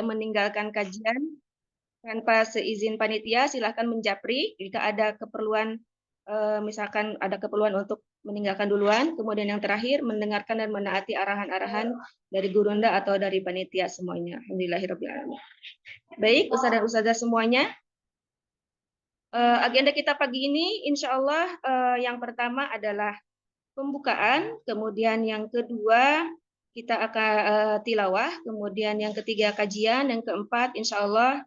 meninggalkan kajian tanpa seizin panitia, silahkan menjapri. Jika ada keperluan, misalkan ada keperluan untuk meninggalkan duluan. Kemudian yang terakhir, mendengarkan dan menaati arahan-arahan dari gurunda atau dari panitia semuanya. Alhamdulillahirrahmanirrahim. Baik, Ustaz dan Ustazah semuanya. Agenda kita pagi ini, insya Allah yang pertama adalah pembukaan, kemudian yang kedua kita akan tilawah, kemudian yang ketiga kajian, yang keempat insya Allah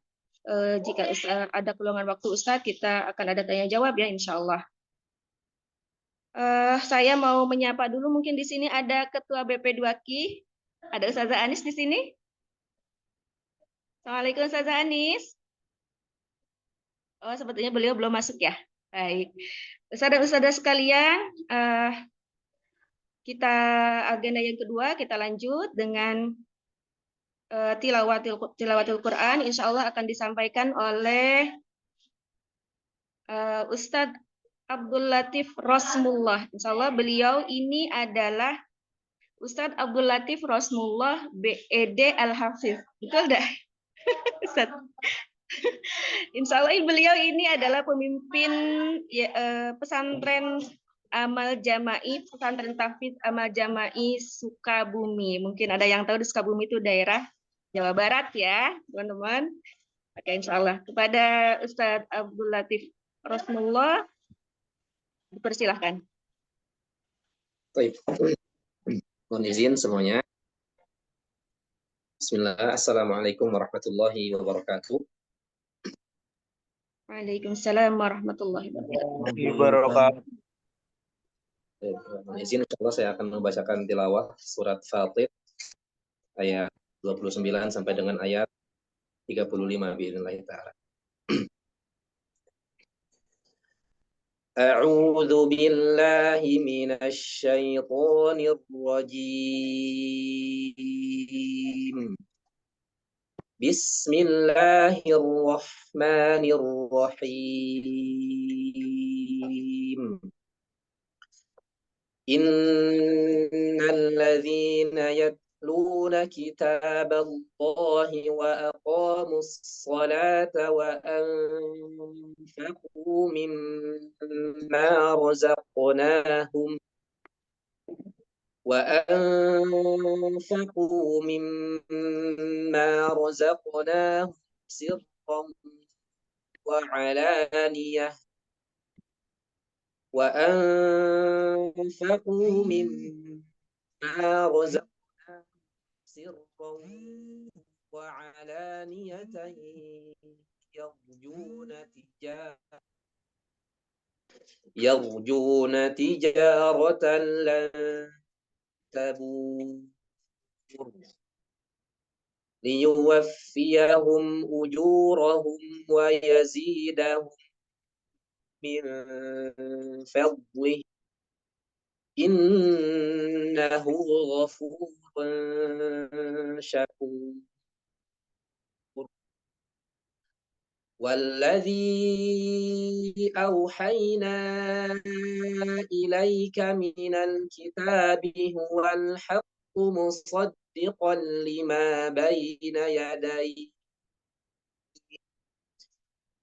jika ada peluangan waktu Ustadz kita akan ada tanya jawab ya insya Allah. Saya mau menyapa dulu, mungkin di sini ada Ketua BP2KI, ada Ustazah Anis di sini. Assalamualaikum Ustazah Anis. Oh, sepertinya beliau belum masuk ya. Baik. Ustazah sekalian, kita agenda yang kedua kita lanjut dengan tilawatil Quran. Insya Allah akan disampaikan oleh Ustadz Abdul Latif Rosmullah. Insya Allah beliau ini adalah Ustadz Abdul Latif Rosmullah BED Al-Hafiz. Betul dah? Ustadz. Insya Allah beliau ini adalah pemimpin pesantren Amal Jama'i, pesantren tahfidz Amal Jama'i Sukabumi. Mungkin ada yang tahu di Sukabumi itu daerah Jawa Barat ya, teman-teman. Oke, insya Allah. Kepada Ustadz Abdul Latif Rosmullah, dipersilahkan. Baik. Mohon izin semuanya. Bismillah. Assalamualaikum warahmatullahi wabarakatuh. Waalaikumsalam warahmatullahi wabarakatuh. Mohon izin, insyaallah saya akan membacakan tilawah surat Fatir ayat 29 sampai dengan ayat 35 biidznillah ta'ala. A'udzu billahi minasy syaithanir rajim. Bismillahirrahmanirrahim. Innal ladzina yatluna kitaballahi wa aqamus salata wa anfaqu mimma razaqnahum سرا وعلانية وأنفقوا مما رزقناهم سرا وعلانية يرجون تجارة لن تبور ليوفيهم أجورهم ويزيدهم من فضله إنه غفور شكور والذي أوحينا إليك من الكتاب هو الحق مصدقا لما بين يديه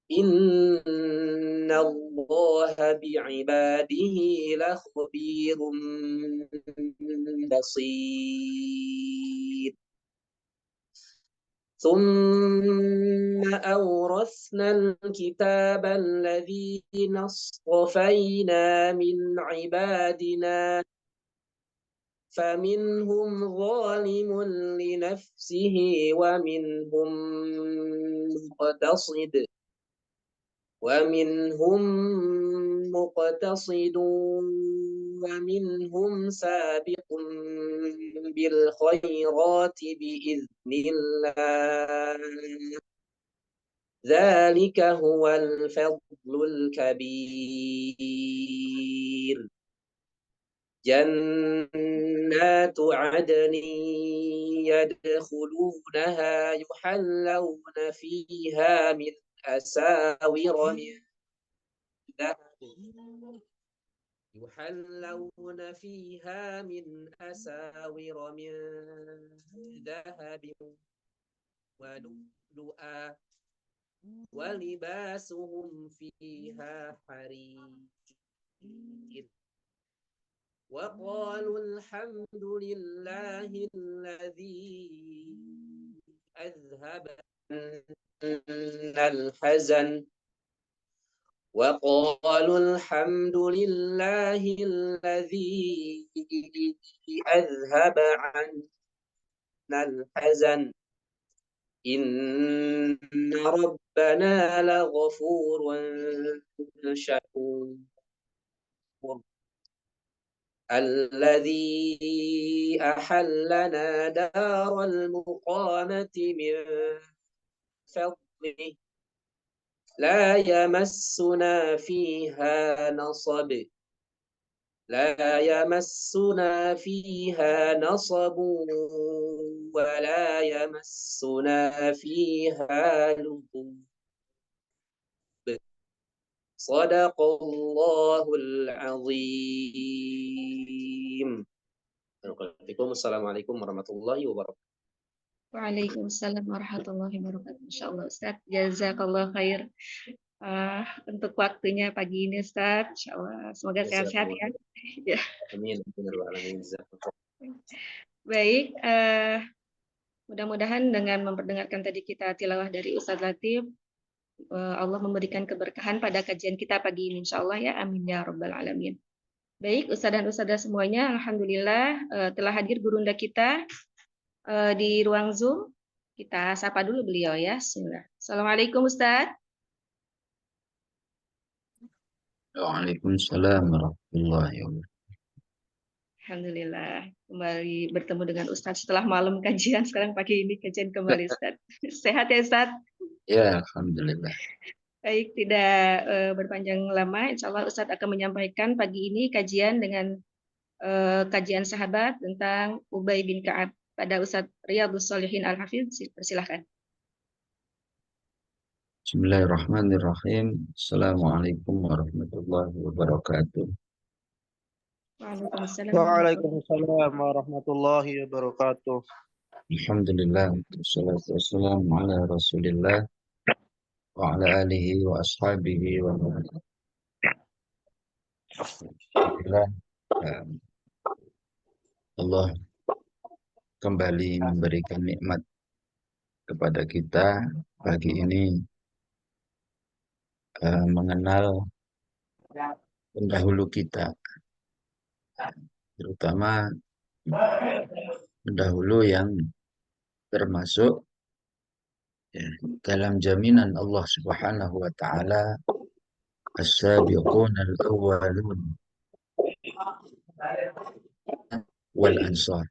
إن الله بعباده لخبير بصير ثم أورثنا الكتاب الذين اصطفينا من عبادنا فمنهم ظالم لنفسه ومنهم مقتصد ومنهم سابق بالخيرات بإذن الله ذلك هو الفضل الكبير جنات عدن يدخلونها يحلون فيها من أساور من ذهب ولؤلؤا ولباسهم فيها حرير وقالوا الحمد لله الذي أذهب عنا الحزن وقالوا الحمد لله الذي أذهب عنا الحزن إن ربنا لغفور شكور الذي أحلنا دار المقامة من فضله لا يمسنا فيها نصب ولا يمسنا فيها لغوب صدق الله العظيم. Assalamualaikum warahmatullahi wabarakatuh. Waalaikumsalam warahmatullahi wabarakatuh. Insyaallah Ustaz, jazakallah khair untuk waktunya pagi ini Ustaz. Insyaallah semoga sehat-sehat ya. Ya. Amin. Baik, mudah-mudahan dengan memperdengarkan tadi kita tilawah dari Ustaz Latif, Allah memberikan keberkahan pada kajian kita pagi ini insyaallah ya. Amin ya rabbal alamin. Baik, Ustaz dan Ustazah semuanya, alhamdulillah telah hadir gurunda kita di ruang Zoom. Kita sapa dulu beliau ya. Bismillah. Assalamualaikum Ustaz. Waalaikumsalam warahmatullahi wabarakatuh. Alhamdulillah kembali bertemu dengan Ustaz setelah malam kajian, sekarang pagi ini kajian kembali Ustaz. Sehat ya Ustaz? Ya, alhamdulillah. Baik, tidak berpanjang lama, insya Allah Ustadz akan menyampaikan pagi ini kajian dengan kajian sahabat tentang Ubay bin Ka'ab pada Ustadz Riyadhus Shalihin Al-Hafidz. Persilahkan. Bismillahirrahmanirrahim. Assalamualaikum warahmatullahi wabarakatuh. Waalaikumsalam. Waalaikumsalam warahmatullahi wabarakatuh. Alhamdulillah, wassalatu wassalamu ala Rasulillah wa ala alihi wa ashabihi wa man Alhamdulillah, Allah kembali memberikan nikmat kepada kita pagi ini mengenal pendahulu kita, terutama pendahulu yang termasuk dalam jaminan Allah Subhanahu wa taala as-sabiqun al-awwalun wal ansar.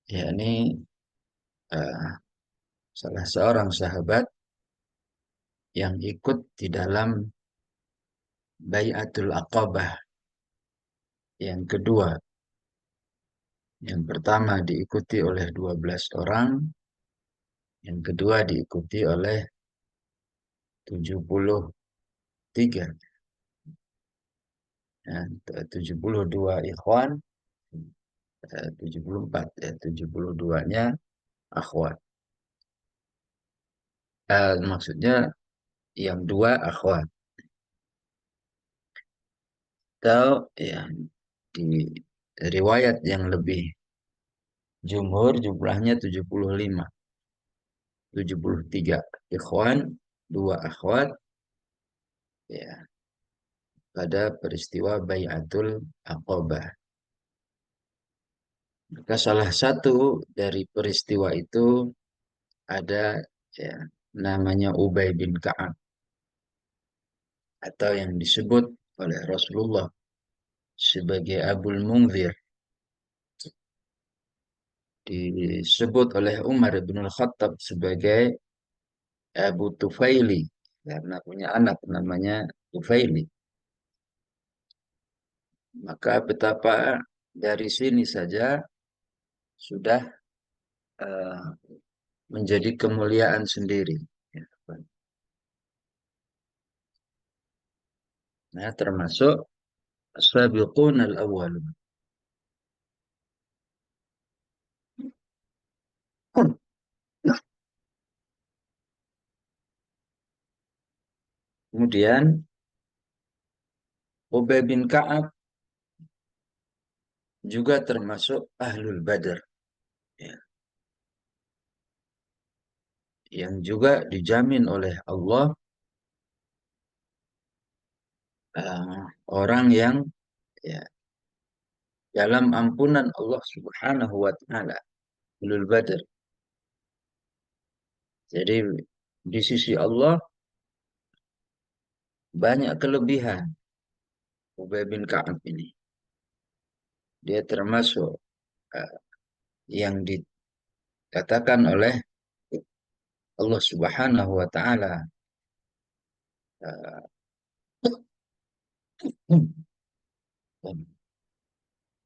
Yakni salah seorang sahabat yang ikut di dalam Bai'atul Aqabah yang kedua. Yang pertama diikuti oleh 12 orang, yang kedua diikuti oleh 73. 72 ikhwan, 74 ya, 72-nya akhwat. Maksudnya yang 2 akhwat. Atau ya di riwayat yang lebih jumhur jumlahnya 75. 73 ikhwan, 2 akhwat ya pada peristiwa Bai'atul Aqabah. Maka salah satu dari peristiwa itu ada ya namanya Ubay bin Ka'ab atau yang disebut oleh Rasulullah sebagai Abul Munzir, disebut oleh Umar bin Al-Khattab sebagai Abu Tufaili karena punya anak namanya Tufaili. Maka betapa dari sini saja sudah menjadi kemuliaan sendiri. Nah, termasuk as-sabiqun al-awwalun. Kemudian Ubay bin Ka'ab juga termasuk Ahlul Badar, ya, yang juga dijamin oleh Allah orang yang, ya, dalam ampunan Allah Subhanahu wa taala, Ahlul Badar. Jadi di sisi Allah banyak kelebihan Ubay bin Ka'ab ini. Dia termasuk yang dikatakan oleh Allah Subhanahu wa taala,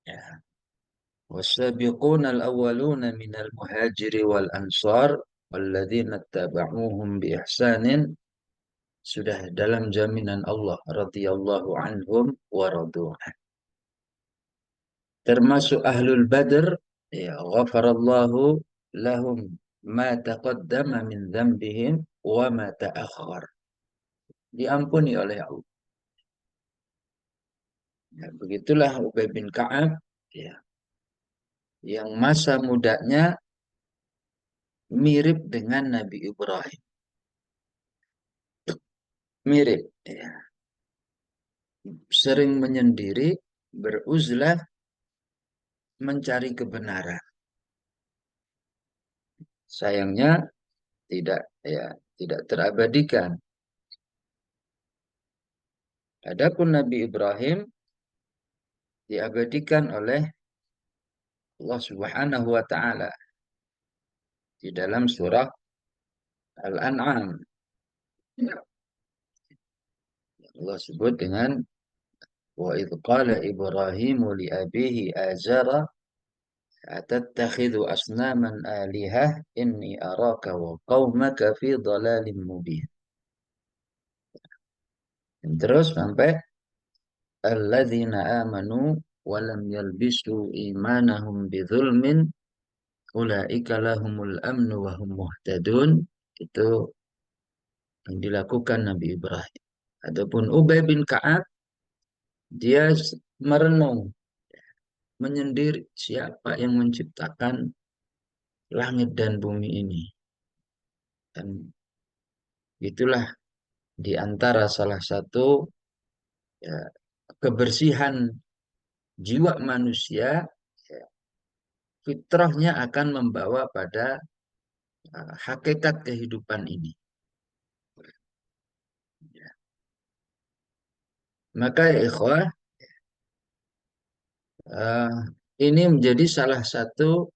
ya, والسابقون الأولون من المهاجر والأنصار والذين اتبعوهم بإحسان, sudah dalam jaminan Allah radhiyallahu anhum wa radu an. Termasuk Ahlul Badr, ya, ghafarallahu lahum ma taqaddama min dzambihim wa ma ta'akhkhar. Diampuni oleh Allah. Ya, begitulah Ubay bin Ka'ab, ya, yang masa mudanya mirip dengan Nabi Ibrahim. Mirip, ya. Sering menyendiri, beruzlah, mencari kebenaran. Sayangnya tidak terabadikan. Adapun Nabi Ibrahim diabadikan oleh Allah Subhanahu wa taala di dalam surah Al-An'am. Allah sebut dengan wa idh qala Ibrahimu li abihi Azara atattakhidhu asnaman alihah inni araka wa qaumaka fi dhalalin mubin. Dan terus sampai alladzina amanu wa lam yalbisu imanahum bidzulmin ulaika lahumul amnu wa hum muhtadun. Itu yang dilakukan Nabi Ibrahim. Adapun Ubay bin Ka'ab, dia merenung, menyendiri, siapa yang menciptakan langit dan bumi ini. Dan itulah di antara salah satu, ya, kebersihan jiwa manusia, ya, fitrahnya akan membawa pada hakikat kehidupan ini. Ya. Maka ya ikhwah, ini menjadi salah satu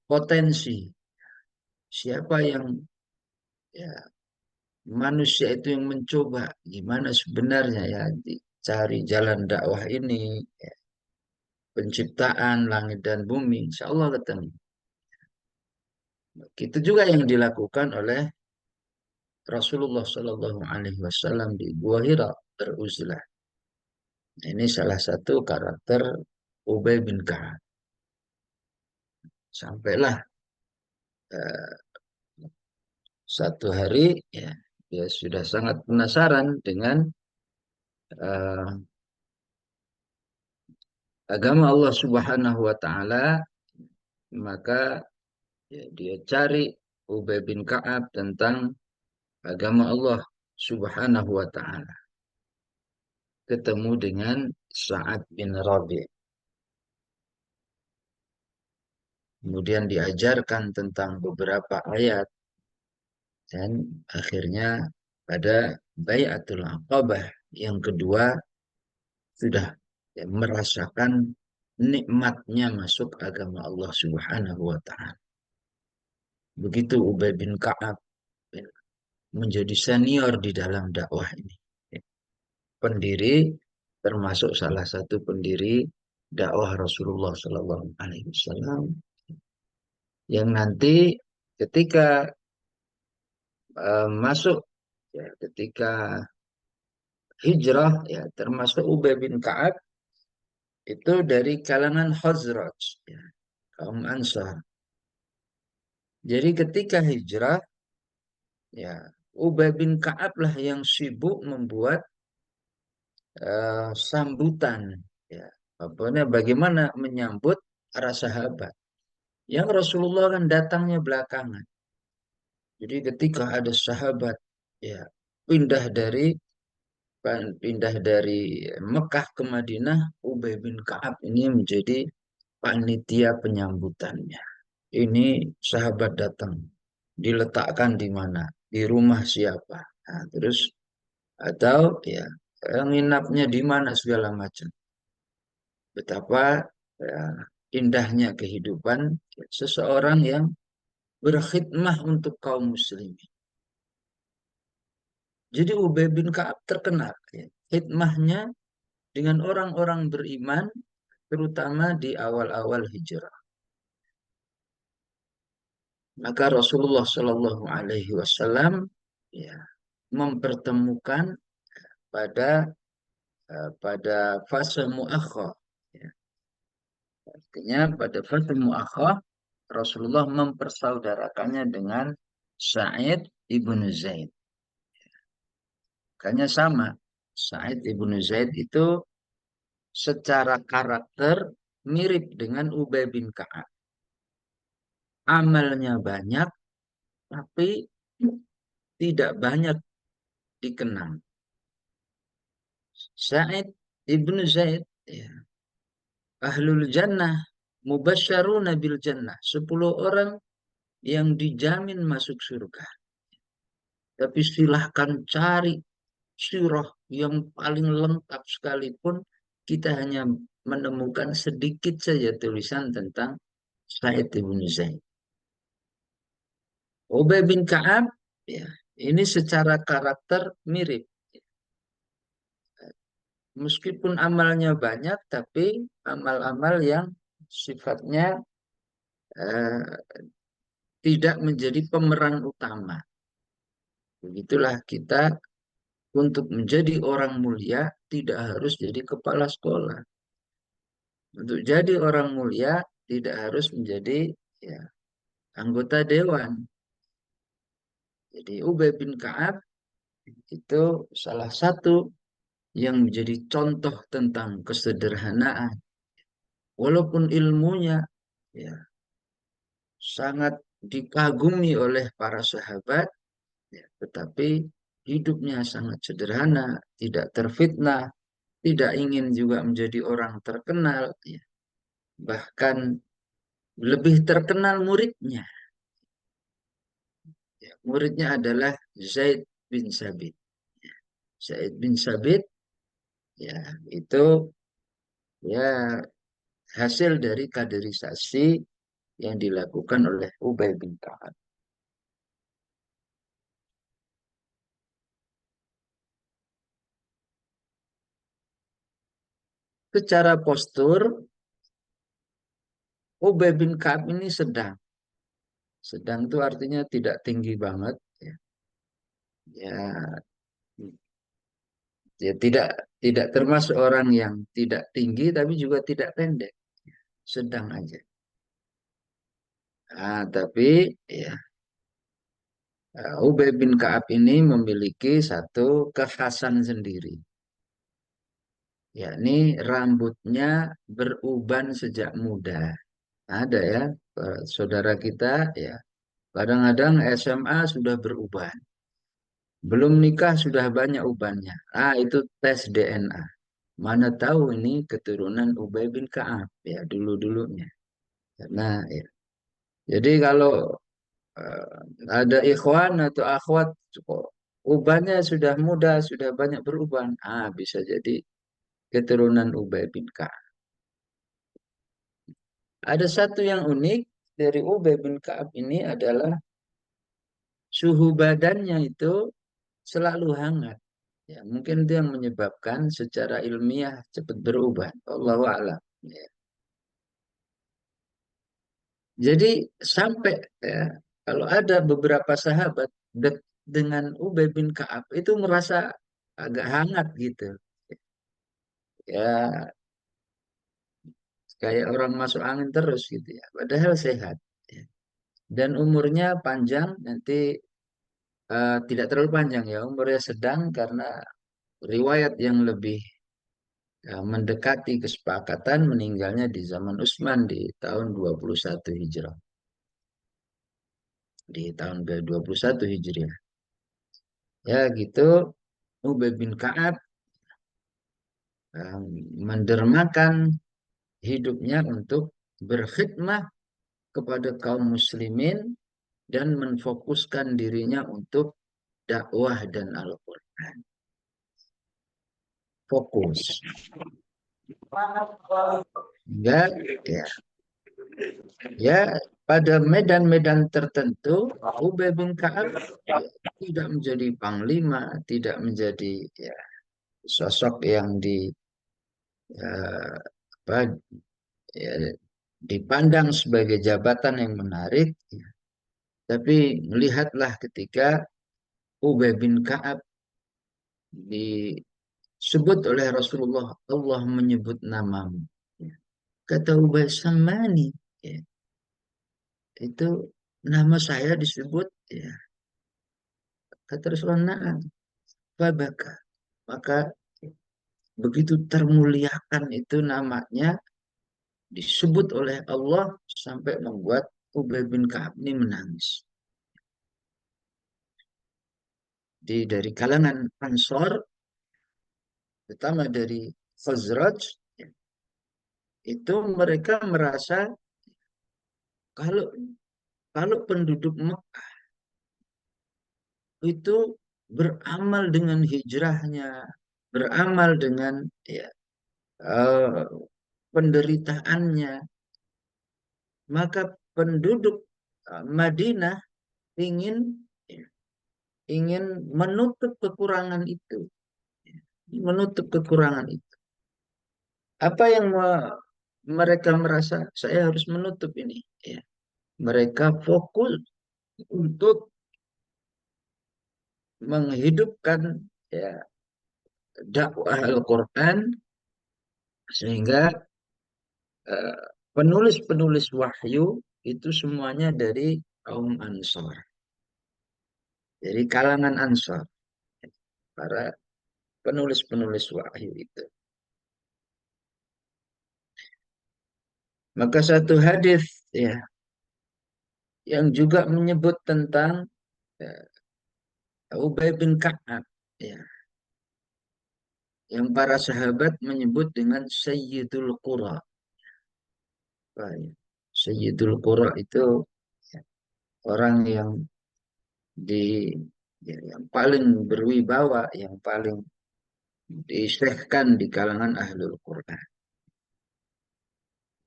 potensi. Siapa yang, ya, manusia itu yang mencoba gimana sebenarnya, ya, cari jalan dakwah ini, ya, penciptaan langit dan bumi, insya Allah ketemu. Itu juga yang dilakukan oleh Rasulullah Shallallahu Alaihi Wasallam di Gua Hira, beruzlah. Ini salah satu karakter Ubay bin Ka'ab. Sampailah satu hari, ya, dia sudah sangat penasaran dengan agama Allah Subhanahu wa taala, maka, ya, dia cari Ubay bin Ka'ab tentang agama Allah Subhanahu wa taala. Ketemu dengan Sa'ad bin Rabi'. Kemudian diajarkan tentang beberapa ayat, dan akhirnya pada Bai'atul Aqabah yang kedua sudah, ya, merasakan nikmatnya masuk agama Allah Subhanahu wa taala. Begitu Ubay bin Ka'ab, ya, menjadi senior di dalam dakwah ini. Pendiri, termasuk salah satu pendiri dakwah Rasulullah Sallallahu Alaihi Wasallam, yang nanti ketika masuk, ya, ketika hijrah, ya, termasuk Ubay bin Ka'ab itu dari kalangan Khazraj, ya, kaum Ansar. Jadi ketika hijrah, ya, Ubay bin Ka'ab lah yang sibuk membuat sambutan, ya, bagaimana menyambut para sahabat yang Rasulullah kan datangnya belakangan. Jadi ketika ada sahabat, ya, pindah dari pindah dari Mekah ke Madinah, Ubay bin Ka'ab ini menjadi panitia penyambutannya. Ini sahabat datang, diletakkan di mana, di rumah siapa, nah, terus atau ya nginapnya di mana segala macam. Betapa ya, indahnya kehidupan seseorang yang berkhidmah untuk kaum muslimin. Jadi Ubay bin Ka'ab terkenal, ya, khidmahnya dengan orang-orang beriman, terutama di awal-awal hijrah. Maka Rasulullah Shallallahu Alaihi Wasallam, ya, mempertemukan pada pada fase muakhah. Ya. Artinya pada fase muakhah Rasulullah mempersaudarakannya dengan Sa'id ibnu Zaid. Makanya sama, Sa'id ibnu Zaid itu secara karakter mirip dengan Ubay bin Ka'ab. Amalnya banyak, tapi tidak banyak dikenang. Sa'id ibnu Zaid, ya, ahlul jannah, mubasyaruna bil jannah. 10 orang yang dijamin masuk surga. Tapi silahkan cari sirah yang paling lengkap sekalipun, kita hanya menemukan sedikit saja tulisan tentang Sa'id ibn Zaid. Ubay bin Ka'ab, ya, ini secara karakter mirip. Meskipun amalnya banyak, tapi amal-amal yang sifatnya eh, tidak menjadi pemeran utama. Begitulah kita untuk menjadi orang mulia tidak harus jadi kepala sekolah. Untuk jadi orang mulia tidak harus menjadi, ya, anggota dewan. Jadi Ubay bin Ka'ab itu salah satu yang menjadi contoh tentang kesederhanaan. Walaupun ilmunya, ya, sangat dikagumi oleh para sahabat, ya, tetapi hidupnya sangat sederhana, tidak terfitnah, tidak ingin juga menjadi orang terkenal, ya. Bahkan lebih terkenal muridnya. Ya, muridnya adalah Zaid bin Sabit. Ya, Zaid bin Sabit, ya, itu ya hasil dari kaderisasi yang dilakukan oleh Ubay bin Ka'ab. Secara postur, Ubay bin Ka'ab ini sedang. Sedang itu artinya tidak tinggi banget. Ya, ya, ya tidak termasuk orang yang tidak tinggi, tapi juga tidak pendek. Sedang aja. Nah, tapi ya Ubay bin Ka'ab ini memiliki satu kekhasan sendiri. Yakni rambutnya beruban sejak muda. Ada ya, saudara kita ya, kadang-kadang SMA sudah beruban. Belum nikah sudah banyak ubannya. Itu tes DNA. Mana tahu ini keturunan Ubay bin Ka'ab ya dulu-dulunya. Nah, ya. Jadi kalau eh, ada ikhwan atau akhwat kok ubannya sudah muda, sudah banyak beruban, bisa jadi keturunan Ubay bin Ka'ab. Ada satu yang unik dari Ubay bin Ka'ab ini adalah suhu badannya itu selalu hangat. Ya, mungkin itu yang menyebabkan secara ilmiah cepat berubah. Allahu a'lam. Ya. Jadi sampai, ya, kalau ada beberapa sahabat dengan Ubay bin Ka'ab itu merasa agak hangat gitu. Ya, kayak orang masuk angin terus gitu ya. Padahal sehat. Ya. Dan umurnya panjang, nanti tidak terlalu panjang ya, umurnya sedang karena riwayat yang lebih mendekati kesepakatan meninggalnya di zaman Utsman di tahun 21 Hijrah. Di tahun ke-21 Hijriah. Ya gitu, Ubay bin Ka'ab mendermakan hidupnya untuk berkhidmah kepada kaum muslimin dan menfokuskan dirinya untuk dakwah dan Al-Quran. Fokus. Enggak, ya. Ya, pada medan-medan tertentu, Ubay bin Ka'ab tidak menjadi panglima, tidak menjadi ya, sosok yang eh, apa, ya, dipandang sebagai jabatan yang menarik. Ya. Tapi melihatlah ketika Ubay bin Ka'ab disebut oleh Rasulullah, Allah menyebut namamu. Ya. Kata Ubay, Samani. Ya. Itu nama saya disebut. Ya. Kata Rasulullah, na'am. Fabaka. Maka begitu termuliakan itu namanya disebut oleh Allah sampai membuat Ubay bin Ka'ab ini menangis. Dari kalangan Ansor, terutama dari Khazraj, itu mereka merasa kalau kalau penduduk Mekah itu beramal dengan hijrahnya, beramal dengan ya, eh, penderitaannya, maka penduduk Madinah ingin ingin menutup kekurangan itu, menutup kekurangan itu. Apa yang mereka merasa saya harus menutup ini? Ya. Mereka fokus untuk menghidupkan ya, dakwah Al-Quran sehingga eh, penulis-penulis wahyu itu semuanya dari kaum Ansor, dari kalangan Ansor, para penulis-penulis wahyu itu. Maka satu hadis ya yang juga menyebut tentang ya, Ubay bin Ka'ab ya, yang para sahabat menyebut dengan Sayyidul Qura. Ya. Sayyidul Qura itu ya, orang yang di yang paling berwibawa, yang paling disehkan di kalangan ahlul Quran.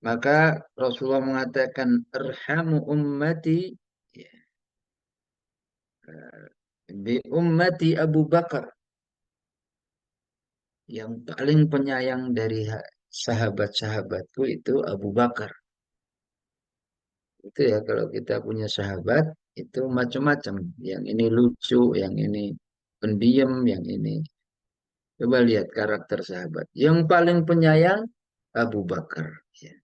Maka Rasulullah mengatakan, "Irhamu ummati ya, bi ummati Abu Bakar." Yang paling penyayang dari sahabat-sahabatku itu Abu Bakar. Itu ya kalau kita punya sahabat itu macam-macam. Yang ini lucu, yang ini pendiam, yang ini. Coba lihat karakter sahabat. Yang paling penyayang Abu Bakar. Ya.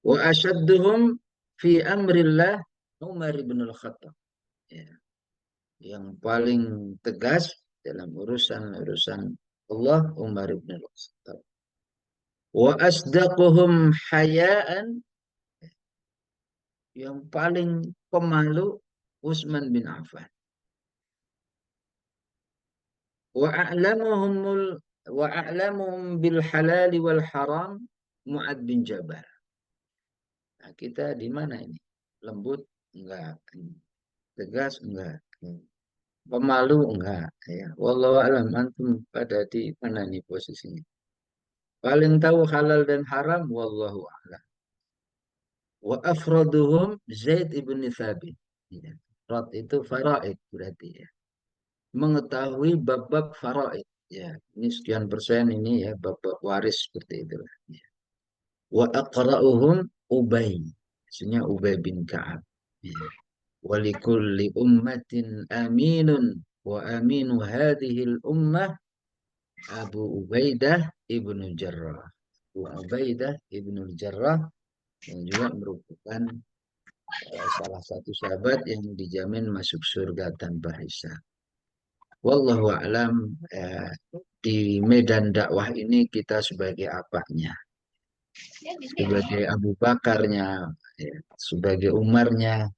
Wa asyadduhum fi amrillah Umar bin Al-Khattab. Ya. Yang paling tegas dalam urusan-urusan Allah Umar bin Al-Khattab. Wa asdaquhum hayaan, yang paling pemalu Utsman bin Affan. Wa a'lamuhumul wa a'lamuhum bil halal wal haram Mu'ad bin Jabal. Nah, kita di mana ini? Lembut enggak? Tegas enggak? Pemalu enggak? Ya. Wallahu a'lam, antum pada di mana nih posisinya? Paling tahu halal dan haram wallahu a'lam. Wa afraduhum Zaid ibn Thabit. Ya. Rad itu faraid berarti ya. Mengetahui bab-bab faraid. Ya, ini sekian persen ini ya bab-bab waris seperti itu. Ya. Wa aqra'uhum Ubay. Maksudnya Ubay bin Ka'ab. Ya. Wa likulli ummatin aminun wa aminu hadhil ummah Abu Ubaidah ibnu Jarrah. Abu Ubaidah ibnu Jarrah yang juga merupakan salah satu sahabat yang dijamin masuk surga tanpa hisab. Wallahu a'lam, di medan dakwah ini kita sebagai apanya? Sebagai Abu Bakarnya, ya, sebagai Umarnya,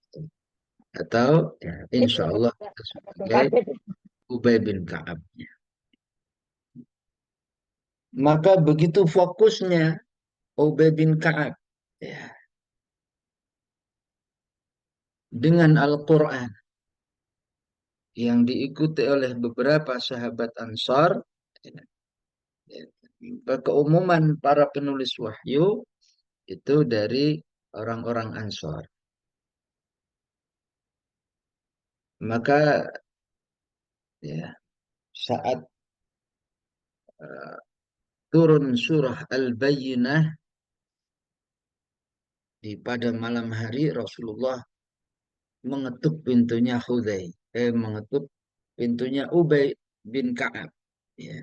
atau ya, insya Allah kita sebagai Ubay bin Ka'ab. Maka begitu fokusnya Ubay bin Ka'ab, ya, dengan Al-Quran yang diikuti oleh beberapa sahabat Ansar, ya, keumuman para penulis wahyu itu dari orang-orang Ansar. Maka ya, saat turun surah Al-Bayyinah pada malam hari, Rasulullah mengetuk pintunya mengetuk pintunya Ubay bin Ka'ab. Ya.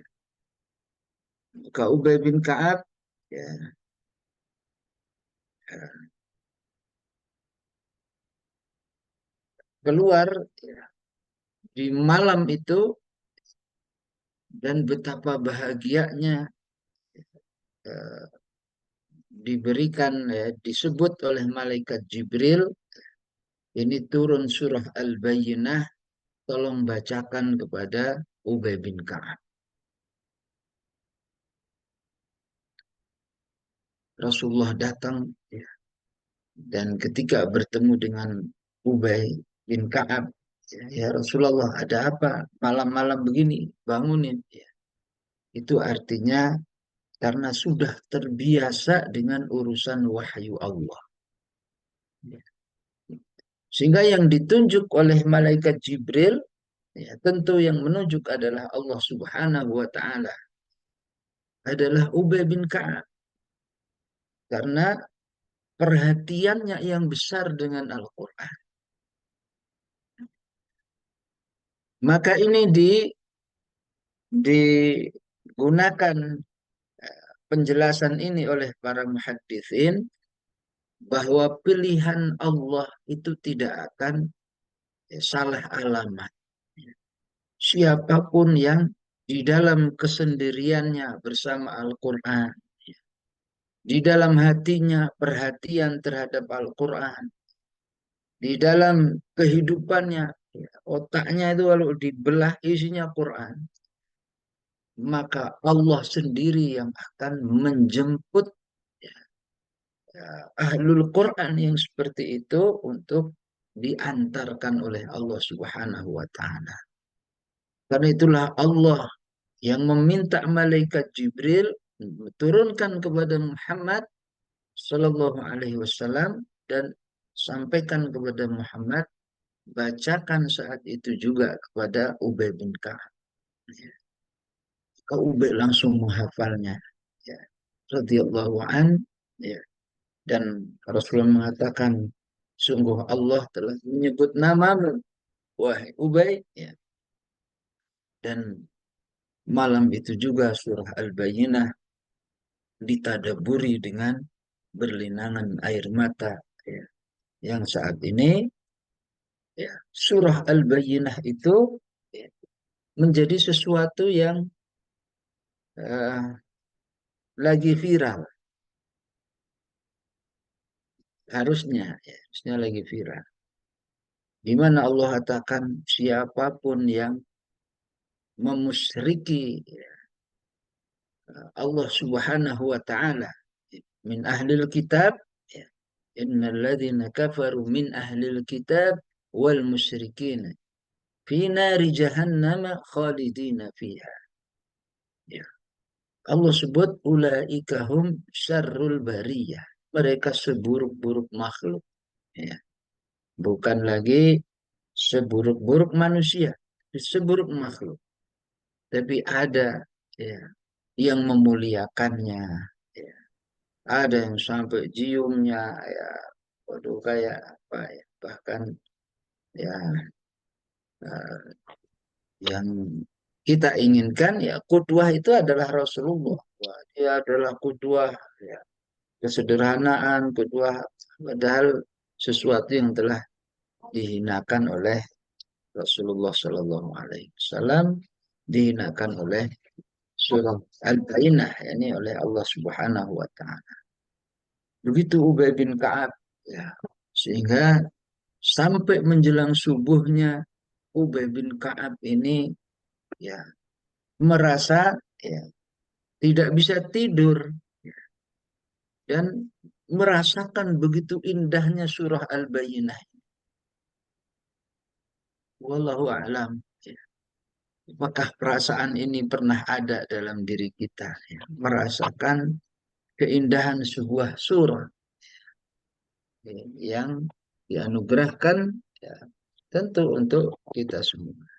Maka Ubay bin Ka'ab, ya, keluar, ya, di malam itu, dan betapa bahagianya eh, diberikan, ya, disebut oleh malaikat Jibril, ini turun surah Al-Bayyinah, tolong bacakan kepada Ubay bin Ka'ab. Rasulullah datang, ya, dan ketika bertemu dengan Ubay bin Ka'ab, ya Rasulullah, ada apa malam-malam begini, bangunin. Ya, itu artinya karena sudah terbiasa dengan urusan wahyu Allah. Ya. Sehingga yang ditunjuk oleh malaikat Jibril, ya, tentu yang menunjuk adalah Allah Subhanahu wa Ta'ala, adalah Ubay bin Ka'ab, karena perhatiannya yang besar dengan Al-Quran. Maka ini digunakan penjelasan ini oleh para muhadditsin bahwa pilihan Allah itu tidak akan salah alamat. Siapapun yang di dalam kesendiriannya bersama Al-Quran, di dalam hatinya perhatian terhadap Al-Quran, di dalam kehidupannya, otaknya itu kalau dibelah isinya Quran, maka Allah sendiri yang akan menjemput ahlul Quran yang seperti itu untuk diantarkan oleh Allah Subhanahu wa Ta'ala. Karena itulah Allah yang meminta malaikat Jibril turunkan kepada Muhammad Sallallahu Alaihi Wasallam dan sampaikan kepada Muhammad, bacakan saat itu juga kepada Ubay bin Ka'ab. Ubay langsung menghafalnya, ya, radhiyallahu an, ya. Dan Rasulullah mengatakan, sungguh Allah telah menyebut namamu, wahai Ubay, ya. Dan malam itu juga surah Al-Bayyinah ditadaburi dengan berlinangan air mata, ya. Yang saat ini, ya, surah Al-Bayyinah itu, ya, menjadi sesuatu yang lagi viral. Harusnya, ya, harusnya lagi viral. Di mana Allah katakan siapapun yang memusyriki, ya, Allah Subhanahu wa Ta'ala min ahlil kitab, ya, innal ladzina kafaru min ahlil kitab wal musyrikin fi nari jahannama khalidina fiha. Ya. Allah sebut ulaika hum syarrul bariyah. Mereka seburuk-buruk makhluk. Ya. Bukan lagi seburuk-buruk manusia, seburuk makhluk. Tapi ada, ya, yang memuliakannya. Ya. Ada yang sampai ciumnya, ya, waduh, kayak apa ya, bahkan, ya, yang kita inginkan, ya, qudwah itu adalah Rasulullah. Wah, dia adalah qudwah, ya, kesederhanaan, qudwah, padahal sesuatu yang telah dihinakan oleh Rasulullah Shallallahu Alaihi Wasallam dihinakan oleh surah Al-Bayyinah, yakni oleh Allah Subhanahu Wa Taala. Begitu Ubay bin Ka'ab, ya, sehingga sampai menjelang subuhnya Ubay bin Ka'ab ini ya merasa ya tidak bisa tidur dan merasakan begitu indahnya surah Al-Bayyinah. Wallahu a'lam. Apakah perasaan ini pernah ada dalam diri kita? Ya, merasakan keindahan sebuah surah yang dianugerahkan ya, tentu untuk kita semua.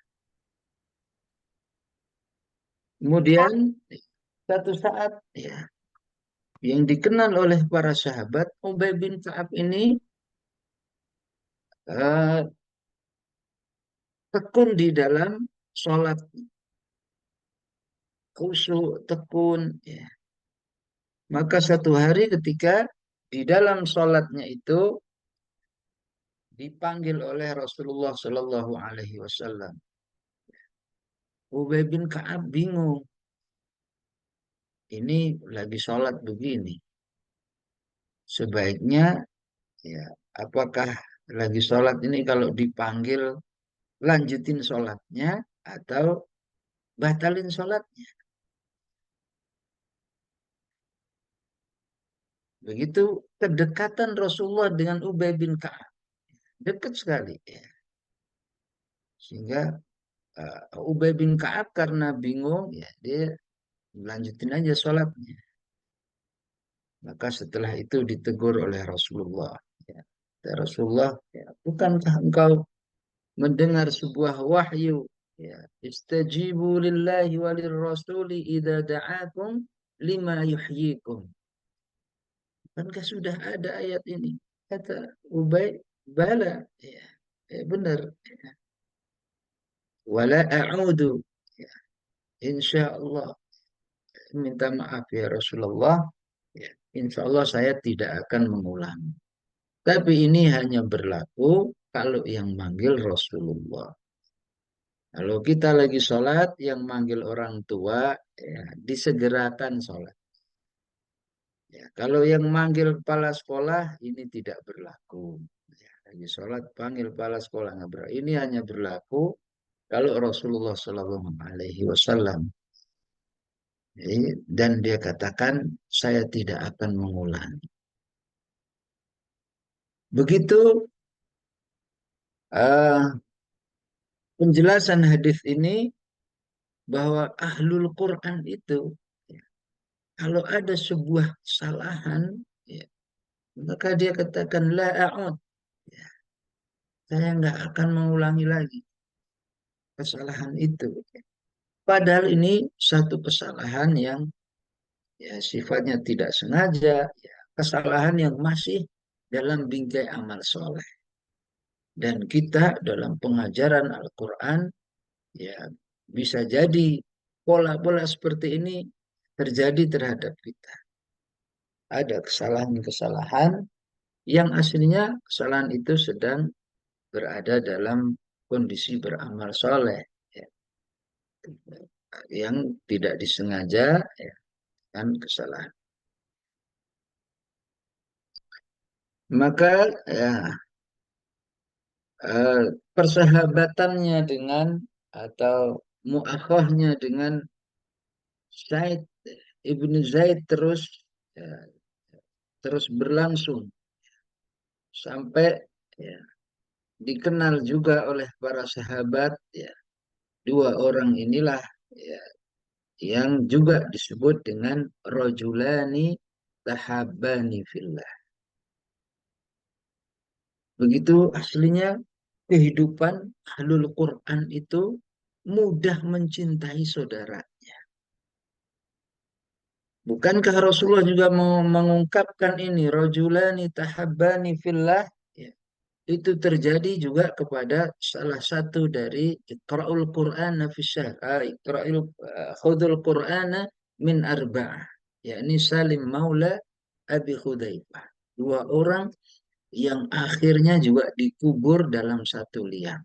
Kemudian satu saat ya yang dikenal oleh para sahabat, Ubay bin Ka'ab ini eh, tekun di dalam sholat, khusyuk, tekun. Ya. Maka satu hari ketika di dalam sholatnya itu dipanggil oleh Rasulullah Shallallahu Alaihi Wasallam. Ubay bin Ka'ab bingung. Ini lagi sholat begini. Sebaiknya, ya, apakah lagi sholat ini kalau dipanggil lanjutin sholatnya atau batalin sholatnya? Begitu kedekatan Rasulullah dengan Ubay bin Ka'ab. Dekat sekali. Ya. Sehingga Ubay bin Ka'ab karena bingung, ya dia lanjutin aja sholatnya. Maka setelah itu ditegur oleh Rasulullah. Ya. Rasulullah, ya, bukankah engkau mendengar sebuah wahyu? Ya. Istajibu lillahi walir rasuli idza da'akum lima yuhyikum. Bukankah sudah ada ayat ini? Kata Ubay, bala. Ya, ya benar. Wala a'udu. Ya, insya Allah. Minta maaf ya Rasulullah. Ya, insya Allah saya tidak akan mengulang. Tapi ini hanya berlaku kalau yang manggil Rasulullah. Kalau kita lagi sholat, yang manggil orang tua, ya, disegerakan sholat. Ya, kalau yang manggil kepala sekolah, ini tidak berlaku. Ya, lagi sholat, panggil kepala sekolah. Nggak berlaku. Ini hanya berlaku kalau Rasulullah Shallallahu Alaihi Wasallam. Dan dia katakan, saya tidak akan mengulangi. Begitu penjelasan hadis ini bahwa ahlul Quran itu ya, kalau ada sebuah kesalahan ya, maka dia katakan la a'ud ya, saya nggak akan mengulangi lagi kesalahan itu. Padahal ini satu kesalahan yang ya sifatnya tidak sengaja, ya, kesalahan yang masih dalam bingkai amal soleh. Dan kita dalam pengajaran Al-Quran ya bisa jadi pola-pola seperti ini terjadi terhadap kita. Ada kesalahan-kesalahan yang aslinya kesalahan itu sedang berada dalam kondisi beramal soleh. Ya. Yang tidak disengaja ya, kan kesalahan. Maka ya persahabatannya dengan atau muakhahnya dengan Zaid ibnu Zaid ya, terus berlangsung sampai ya, dikenal juga oleh para sahabat ya, dua orang inilah ya, yang juga disebut dengan rojulani tahabbani fillah. Begitu aslinya kehidupan ahlul Quran itu mudah mencintai saudaranya. Bukankah Rasulullah juga mau mengungkapkan ini rojulani tahabbani fillah? Ya. Itu terjadi juga kepada salah satu dari Iqra'ul Qur'ana fi syahr, khudul Qur'ana min arba'ah, yakni Salim Maula Abi Khudaifah. Dua orang yang akhirnya juga dikubur dalam satu liang.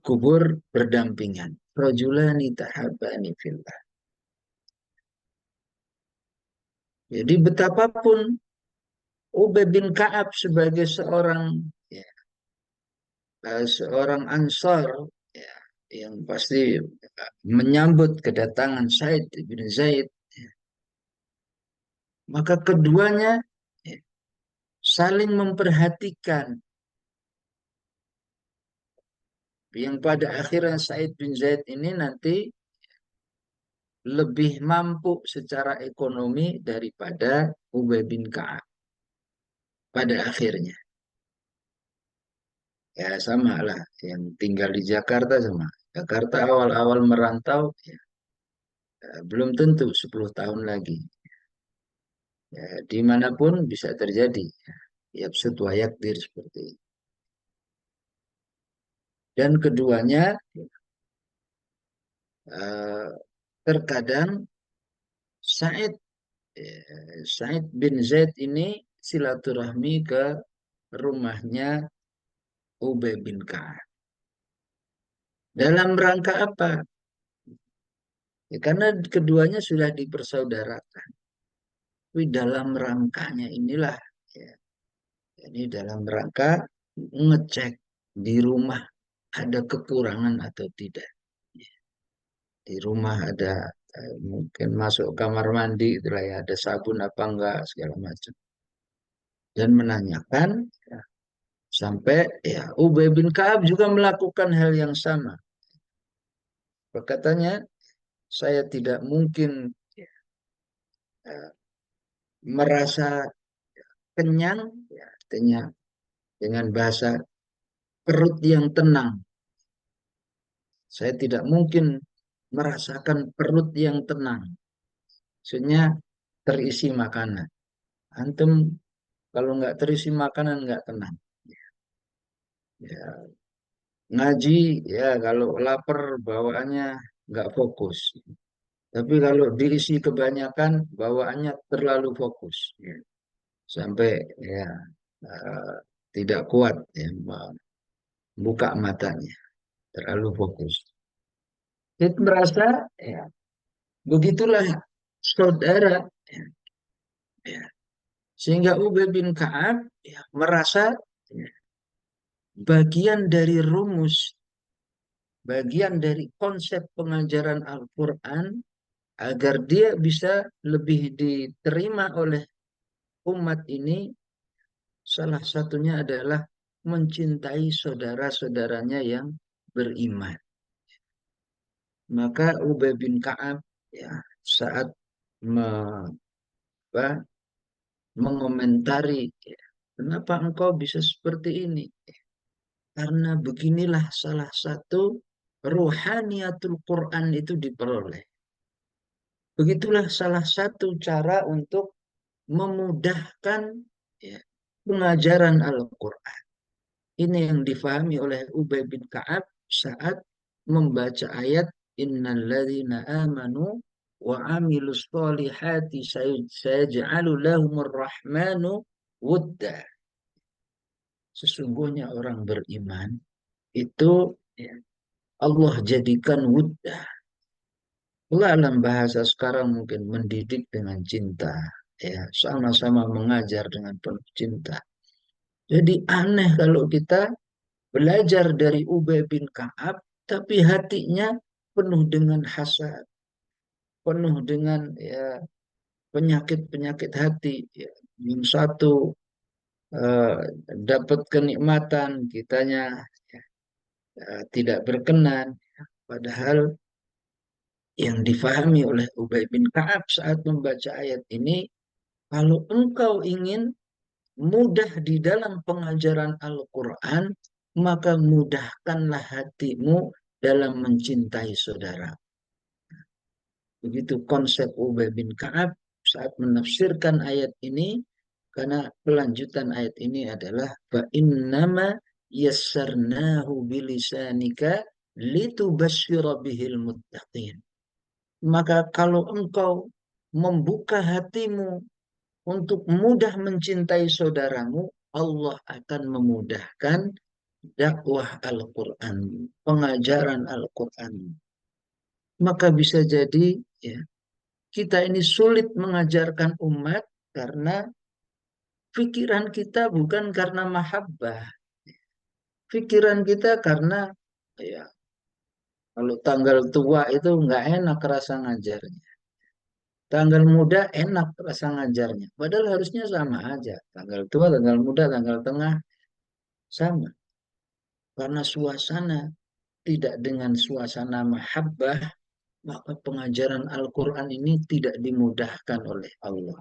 kubur berdampingan. Rajulani tahabbani fillah. Jadi betapapun Ubay bin Ka'ab sebagai seorang Ansar, ya, yang pasti menyambut kedatangan Said bin Zaid, ya, maka keduanya, ya, saling memperhatikan, yang pada akhirnya Said bin Zaid ini nanti lebih mampu secara ekonomi daripada Ubay bin Ka'ab pada akhirnya. Ya sama lah, yang tinggal di Jakarta sama. Jakarta awal-awal merantau, ya, belum tentu 10 tahun lagi. Ya, dimanapun bisa terjadi. Ya, setua yakdir seperti itu. Dan keduanya, eh, terkadang Said Said bin Zaid ini silaturahmi ke rumahnya Ubay bin Ka'ab. Dalam rangka apa? Ya, karena keduanya sudah dipersaudarakan. Tapi dalam rangkanya inilah, ya, ini dalam rangka ngecek di rumah ada kekurangan atau tidak. Di rumah ada mungkin masuk kamar mandi itulah ya, ada sabun apa enggak segala macam. Dan menanyakan, ya, sampai ya Ubay bin Ka'ab juga melakukan hal yang sama. Katanya, saya tidak mungkin, ya, merasa kenyang, ya, artinya dengan bahasa perut yang tenang. Saya tidak mungkin merasakan perut yang tenang. Maksudnya terisi makanan. Antum kalau nggak terisi makanan nggak tenang. Ya, ngaji ya kalau lapar bawaannya nggak fokus. Tapi kalau diisi kebanyakan bawaannya terlalu fokus. Ya. Sampai ya eh, tidak kuat ya, buka matanya terlalu fokus. Itu merasa ya begitulah saudara, ya, ya. Sehingga Ubay bin Ka'ab, ya, merasa, ya, bagian dari rumus, bagian dari konsep pengajaran Al-Quran agar dia bisa lebih diterima oleh umat ini, salah satunya adalah mencintai saudara-saudaranya yang beriman. Maka Ubay bin Ka'ab, ya, saat me- apa, mengomentari, ya, kenapa engkau bisa seperti ini? Karena beginilah salah satu ruhaniatul Quran itu diperoleh. Begitulah salah satu cara untuk memudahkan, ya, pengajaran Al-Quran. Ini yang difahami oleh Ubay bin Ka'ab saat membaca ayat innalladzina amanu wa amilus solihati sayaj'alu lahumur rahmanu wudda. Sesungguhnya orang beriman itu, ya, Allah jadikan wudda. Allah dalam bahasa sekarang mungkin mendidik dengan cinta, ya, sama-sama mengajar dengan penuh cinta. Jadi aneh kalau kita belajar dari Ubay bin Ka'ab, tapi hatinya penuh dengan hasad, penuh dengan, ya, penyakit-penyakit hati. Ya. Yang satu eh, dapat kenikmatan, kitanya, ya, tidak berkenan. Padahal yang difahami oleh Ubay bin Ka'ab saat membaca ayat ini, kalau engkau ingin mudah di dalam pengajaran Al-Quran, maka mudahkanlah hatimu dalam mencintai saudara. Begitu konsep Ubay bin Ka'ab saat menafsirkan ayat ini, karena kelanjutan ayat ini adalah fa innama yassarnahu bilisanika litubashshira bihil muttaqin. Maka kalau engkau membuka hatimu untuk mudah mencintai saudaramu, Allah akan memudahkan dakwah Al-Quran, pengajaran Al-Quran. Maka bisa jadi ya, kita ini sulit mengajarkan umat karena pikiran kita bukan karena mahabbah. Pikiran kita karena ya kalau tanggal tua itu nggak enak rasa ngajarnya. Tanggal muda enak rasa ngajarnya. Padahal harusnya sama aja. Tanggal tua, tanggal muda, tanggal tengah sama. Karena suasana tidak dengan suasana mahabbah, maka pengajaran Al-Quran ini tidak dimudahkan oleh Allah.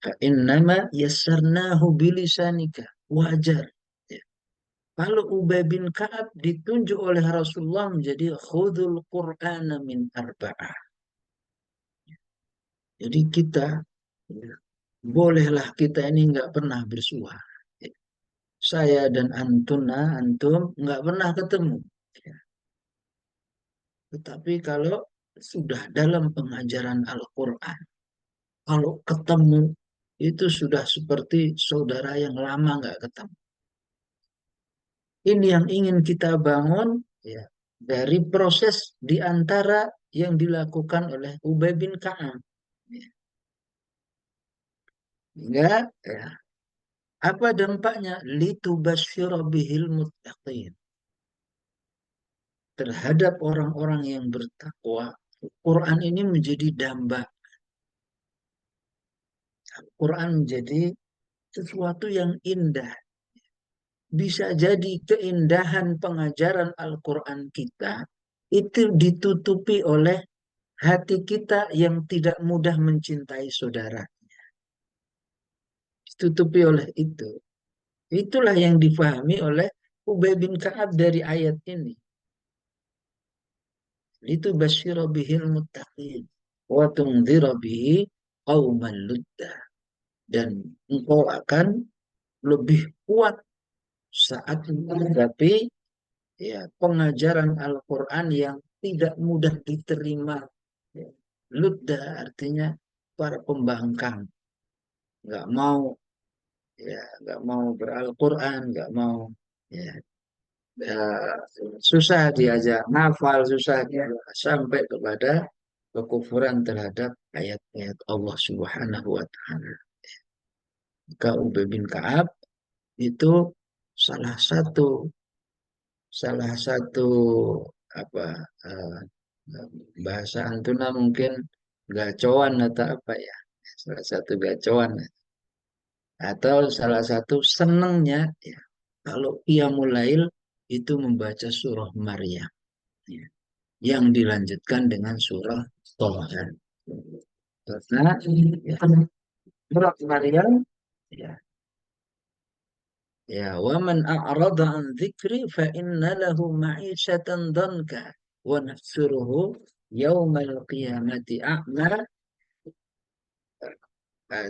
Fa'innama yassarnahu bilisanika. Wajar. Ya. Kalau Ubay bin Ka'ab ditunjuk oleh Rasulullah menjadi khudul Qur'ana min arba'ah. Jadi kita, ya, bolehlah kita ini nggak pernah bersuah. Ya. Saya dan antum nggak pernah ketemu. Ya. Tetapi kalau sudah dalam pengajaran Al-Quran, kalau ketemu itu sudah seperti saudara yang lama nggak ketemu. Ini yang ingin kita bangun ya, dari proses di antara yang dilakukan oleh Ubay bin Ka'ab. Ya. Hingga ya, apa dampaknya? Litubasyira bihil muttaqin. Terhadap orang-orang yang bertakwa, Quran ini menjadi damba. Quran menjadi sesuatu yang indah. Bisa jadi keindahan pengajaran Al-Quran kita itu ditutupi oleh hati kita yang tidak mudah mencintai saudara. Ditutupi oleh itu. Itulah yang difahami oleh Ubay bin Ka'ab dari ayat ini. Itu basyira bihil muttaqin wa tundhira bihi qauman ludda. Dan engkau akan lebih kuat saat menghadapi ya, pengajaran Al-Quran yang tidak mudah diterima. Ya. Ludda artinya para pembangkang, nggak mau ya, nggak mau beral-Quran, nggak mau ya, ya, susah diajak nafal, susah sampai kepada kekufuran terhadap ayat-ayat Allah Subhanahu wa Ta'ala. Maka Ubay bin Ka'ab itu salah satu salah satu apa eh, bahasa Antuna mungkin gacoan atau apa ya, salah satu gacoan atau salah satu senengnya ya kalau Qiyamul Lail itu membaca surah Maryam ya, yang dilanjutkan dengan surah Thaha. Karena ya, surah Maryam ya, ya, wa man a'rada an dzikri fa inna lahu ma'isyatan dhanka wa nahsuruhu yaumal qiyamati a'ma.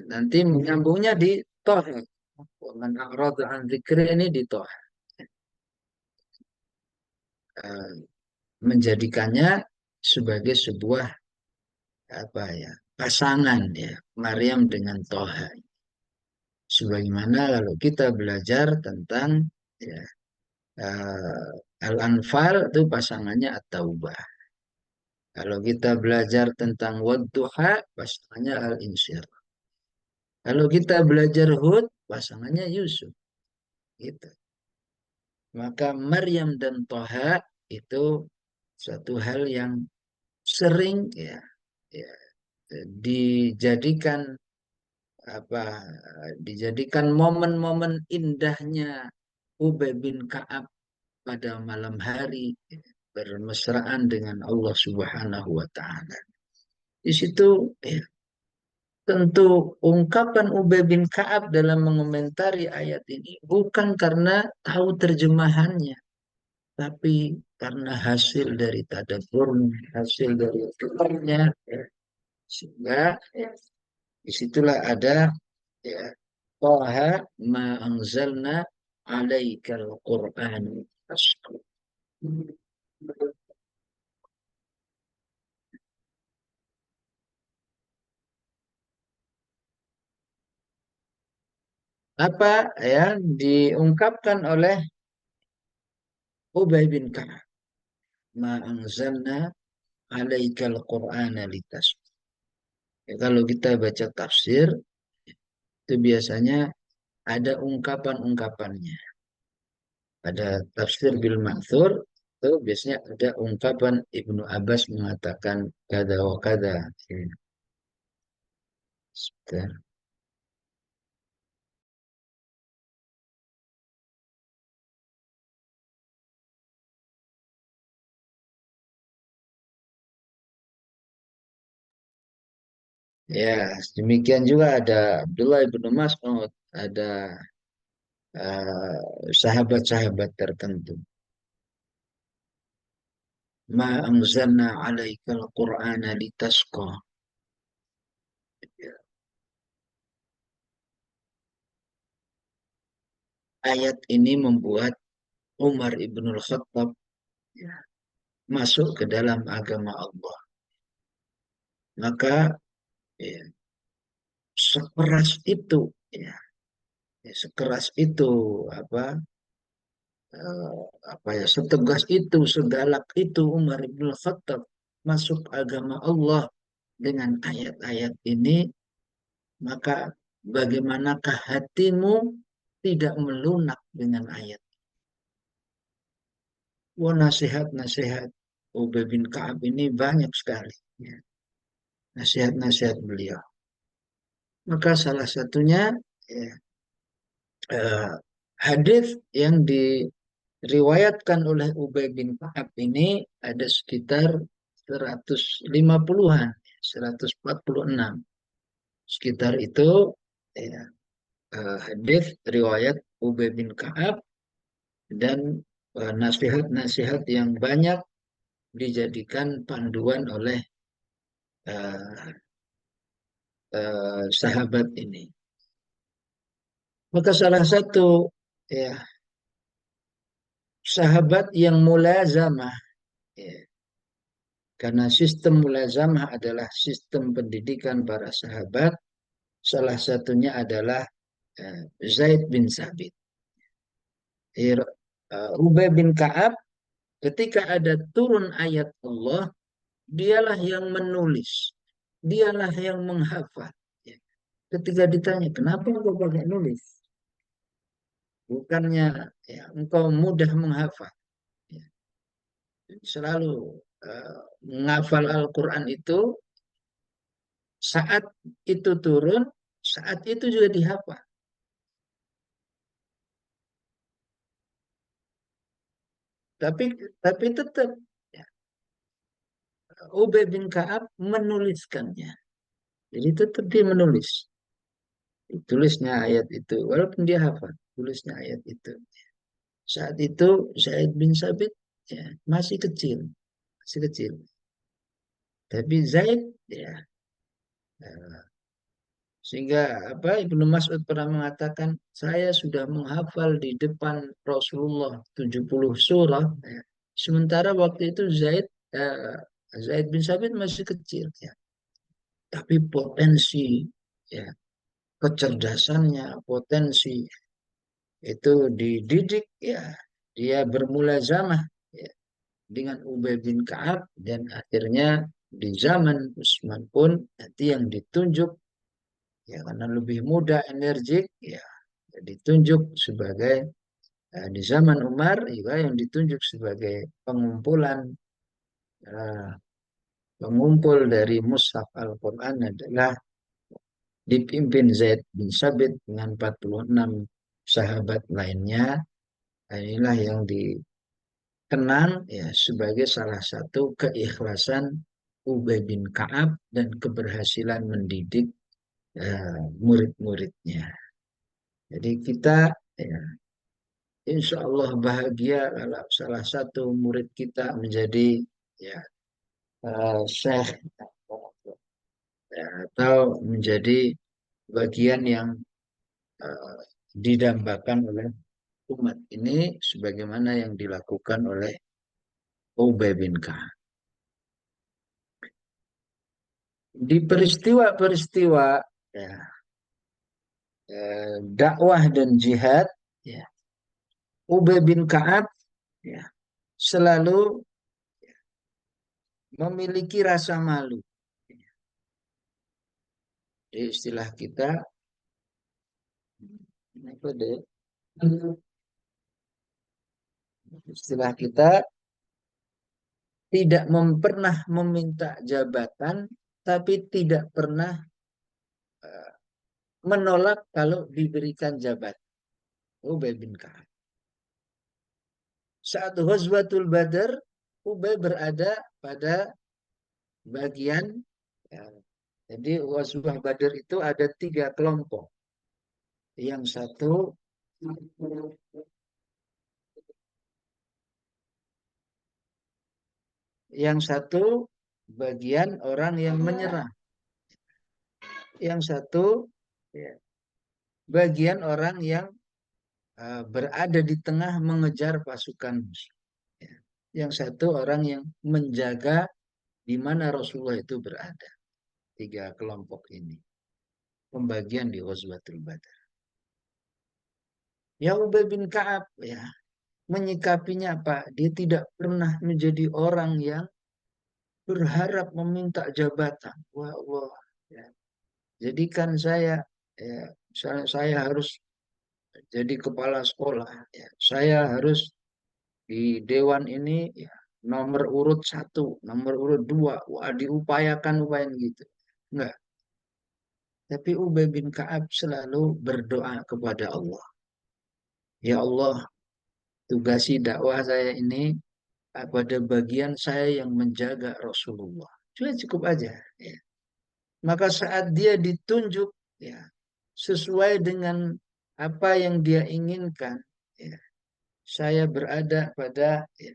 Nanti menyambungnya di Thaha. Wa man a'rada an dzikri ini di Thaha. Menjadikannya sebagai sebuah apa ya, pasangan ya, Maryam dengan Thaha. Sebagaimana kalau kita belajar tentang ya, Al-Anfal itu pasangannya At-Taubah. Kalau kita belajar tentang Wadduha, pasangannya Al-Insyirah. Kalau kita belajar Hud, pasangannya Yusuf. Gitu. Maka Maryam dan Thaha itu suatu hal yang sering ya, ya dijadikan apa dijadikan momen-momen indahnya Ubay bin Ka'ab pada malam hari bermesraan dengan Allah Subhanahu wa Ta'ala. Di situ ya, tentu ungkapan Ubay bin Ka'ab dalam mengomentari ayat ini bukan karena tahu terjemahannya, tapi karena hasil dari tadabburnya, hasil dari fikrnya, ya. Sehingga ya, disitulah ada ya, Taha ma anzalna alaikal Qur'an. apa ya diungkapkan oleh Ubay bin Ka'ab, ma anzalna alaikal qur'ana litasqa. Ya, kalau kita baca tafsir itu biasanya ada ungkapan-ungkapannya. Ada tafsir bil ma'thur itu biasanya ada ungkapan Ibnu Abbas mengatakan kada wa kada. Sebentar. Ya, demikian juga ada Abdullah ibnu Mas'ud, ada sahabat-sahabat tertentu. Ma anzalna alaikal qur'ana litasqa. Ayat ini membuat Umar ibnul Khattab ya, masuk ke dalam agama Allah. Maka ya, sekeras itu, ya, sekeras itu apa apa ya setegas itu, segalak itu Umar ibnul Khattab masuk agama Allah dengan ayat-ayat ini, maka bagaimanakah hatimu tidak melunak dengan ayat? Wah, nasihat-nasihat Ubay bin Ka'ab ini banyak sekali. Ya. Nasihat-nasihat beliau. Maka salah satunya ya, hadis yang diriwayatkan oleh Ubay bin Ka'ab ini ada sekitar 150-an, 146. Sekitar itu ya, hadis riwayat Ubay bin Ka'ab dan nasihat-nasihat yang banyak dijadikan panduan oleh uh, sahabat ini. Maka salah satu ya sahabat yang mulazamah ya, karena sistem mulazamah adalah sistem pendidikan para sahabat, salah satunya adalah Zaid bin Sabit. Ubay bin Ka'ab ketika ada turun ayat Allah, dialah yang menulis, dialah yang menghafal. Ya. Ketika ditanya, kenapa engkau pakai nulis? Bukannya ya, engkau mudah menghafal. Ya. Selalu menghafal Al-Quran itu saat itu turun, saat itu juga dihafal. Tapi tapi tetap ya, Ubay bin Ka'ab menuliskannya. Jadi tetap dia menulis. Tulisnya ayat itu, walaupun dia hafal, tulisnya ayat itu. Saat itu Zaid bin Sabit ya, masih kecil, masih kecil. Tapi Zaid ya, sehingga apa Ibnu Mas'ud pernah mengatakan saya sudah menghafal di depan Rasulullah 70 surah. Ya. Sementara waktu itu Zaid bin Sabit masih kecil. Ya. Tapi potensi ya, kecerdasannya, potensi itu dididik ya, dia bermulazamah ya, dengan Ubay bin Ka'ab dan akhirnya di zaman Utsman pun nanti yang ditunjuk ya karena lebih muda, energik ya ditunjuk sebagai di zaman Umar juga yang ditunjuk sebagai pengumpulan uh, pengumpul dari mushaf Al-Quran adalah dipimpin Zaid bin Sabit dengan 46 sahabat lainnya. Nah, inilah yang dikenang ya sebagai salah satu keikhlasan Ubay bin Ka'ab dan keberhasilan mendidik murid-muridnya. Jadi kita ya, insya Allah bahagia kalau salah satu murid kita menjadi ya syekh ya, atau menjadi bagian yang uh, didambakan oleh umat ini sebagaimana yang dilakukan oleh Ubay bin Ka'ab. Di peristiwa-peristiwa ya, dakwah dan jihad, ya, Ubay bin Ka'ab, ya, selalu memiliki rasa malu. Di istilah kita, apa deh? Istilah kita tidak pernah meminta jabatan, tapi tidak pernah menolak kalau diberikan jabatan. Ubay bin Ka'ab. Saat Ghazwatul Badar, Ubay berada pada bagian, ya, jadi Ghazwah Badar itu ada 3 kelompok. Yang satu bagian orang yang menyerang. Yang satu, ya, bagian orang yang berada di tengah mengejar pasukan musuh. Ya. Yang satu orang yang menjaga di mana Rasulullah itu berada. 3 kelompok ini. Pembagian di Ghazwatul Badar. Ya Ubay bin Ka'ab, ya, menyikapinya apa? Dia tidak pernah menjadi orang yang berharap meminta jabatan. Wah, wah, ya. Jadikan saya, ya, misalnya saya harus jadi kepala sekolah, ya. Saya harus di dewan ini, ya, nomor urut 1, nomor urut 2. Wah, diupayakan gitu. Enggak. Tapi Ubay bin Ka'ab selalu berdoa kepada Allah. Ya Allah, tugasi dakwah saya ini pada bagian saya yang menjaga Rasulullah. Sudah cukup aja. Ya. Maka saat dia ditunjuk, ya, sesuai dengan apa yang dia inginkan, ya, saya berada pada, ya,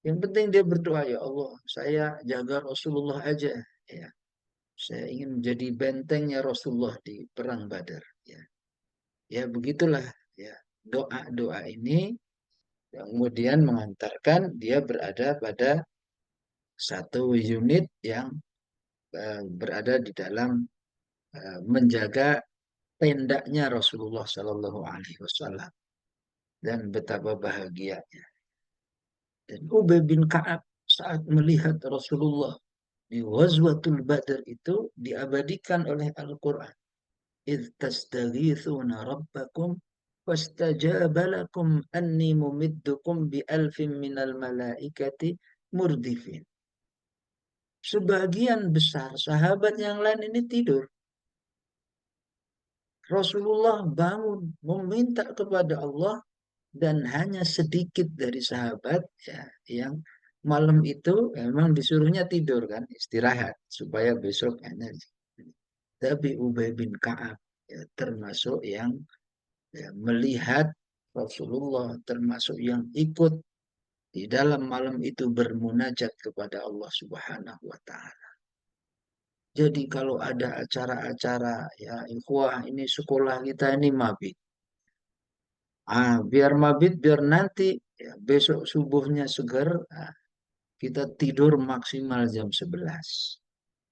yang penting dia berdoa, ya Allah, saya jaga Rasulullah aja. Ya. Saya ingin menjadi bentengnya Rasulullah di perang Badar. Ya, ya begitulah. Ya, doa-doa ini yang kemudian mengantarkan dia berada pada satu unit yang berada di dalam menjaga tendanya Rasulullah Shallallahu Alaihi Wasallam, dan betapa bahagianya. Dan Ubay bin Ka'ab saat melihat Rasulullah di Ghazwatul Badar itu diabadikan oleh Al-Quran. إذ تستغيثون ربكم فاستجاب لكم أني ممدكم بألف من الملائكة murdifin. Sebagian besar sahabat yang lain ini tidur. Rasulullah bangun meminta kepada Allah, dan hanya sedikit dari sahabat, ya, yang malam itu memang disuruhnya tidur kan, istirahat supaya besok energi. Tapi Ubay bin Ka'ab, ya, termasuk yang, ya, melihat Rasulullah, termasuk yang ikut di dalam malam itu bermunajat kepada Allah Subhanahu wa Ta'ala. Jadi kalau ada acara-acara, ya ikhwah, ini sekolah kita ini mabit. Biar mabit, biar nanti, ya, besok subuhnya segar, kita tidur maksimal jam 11.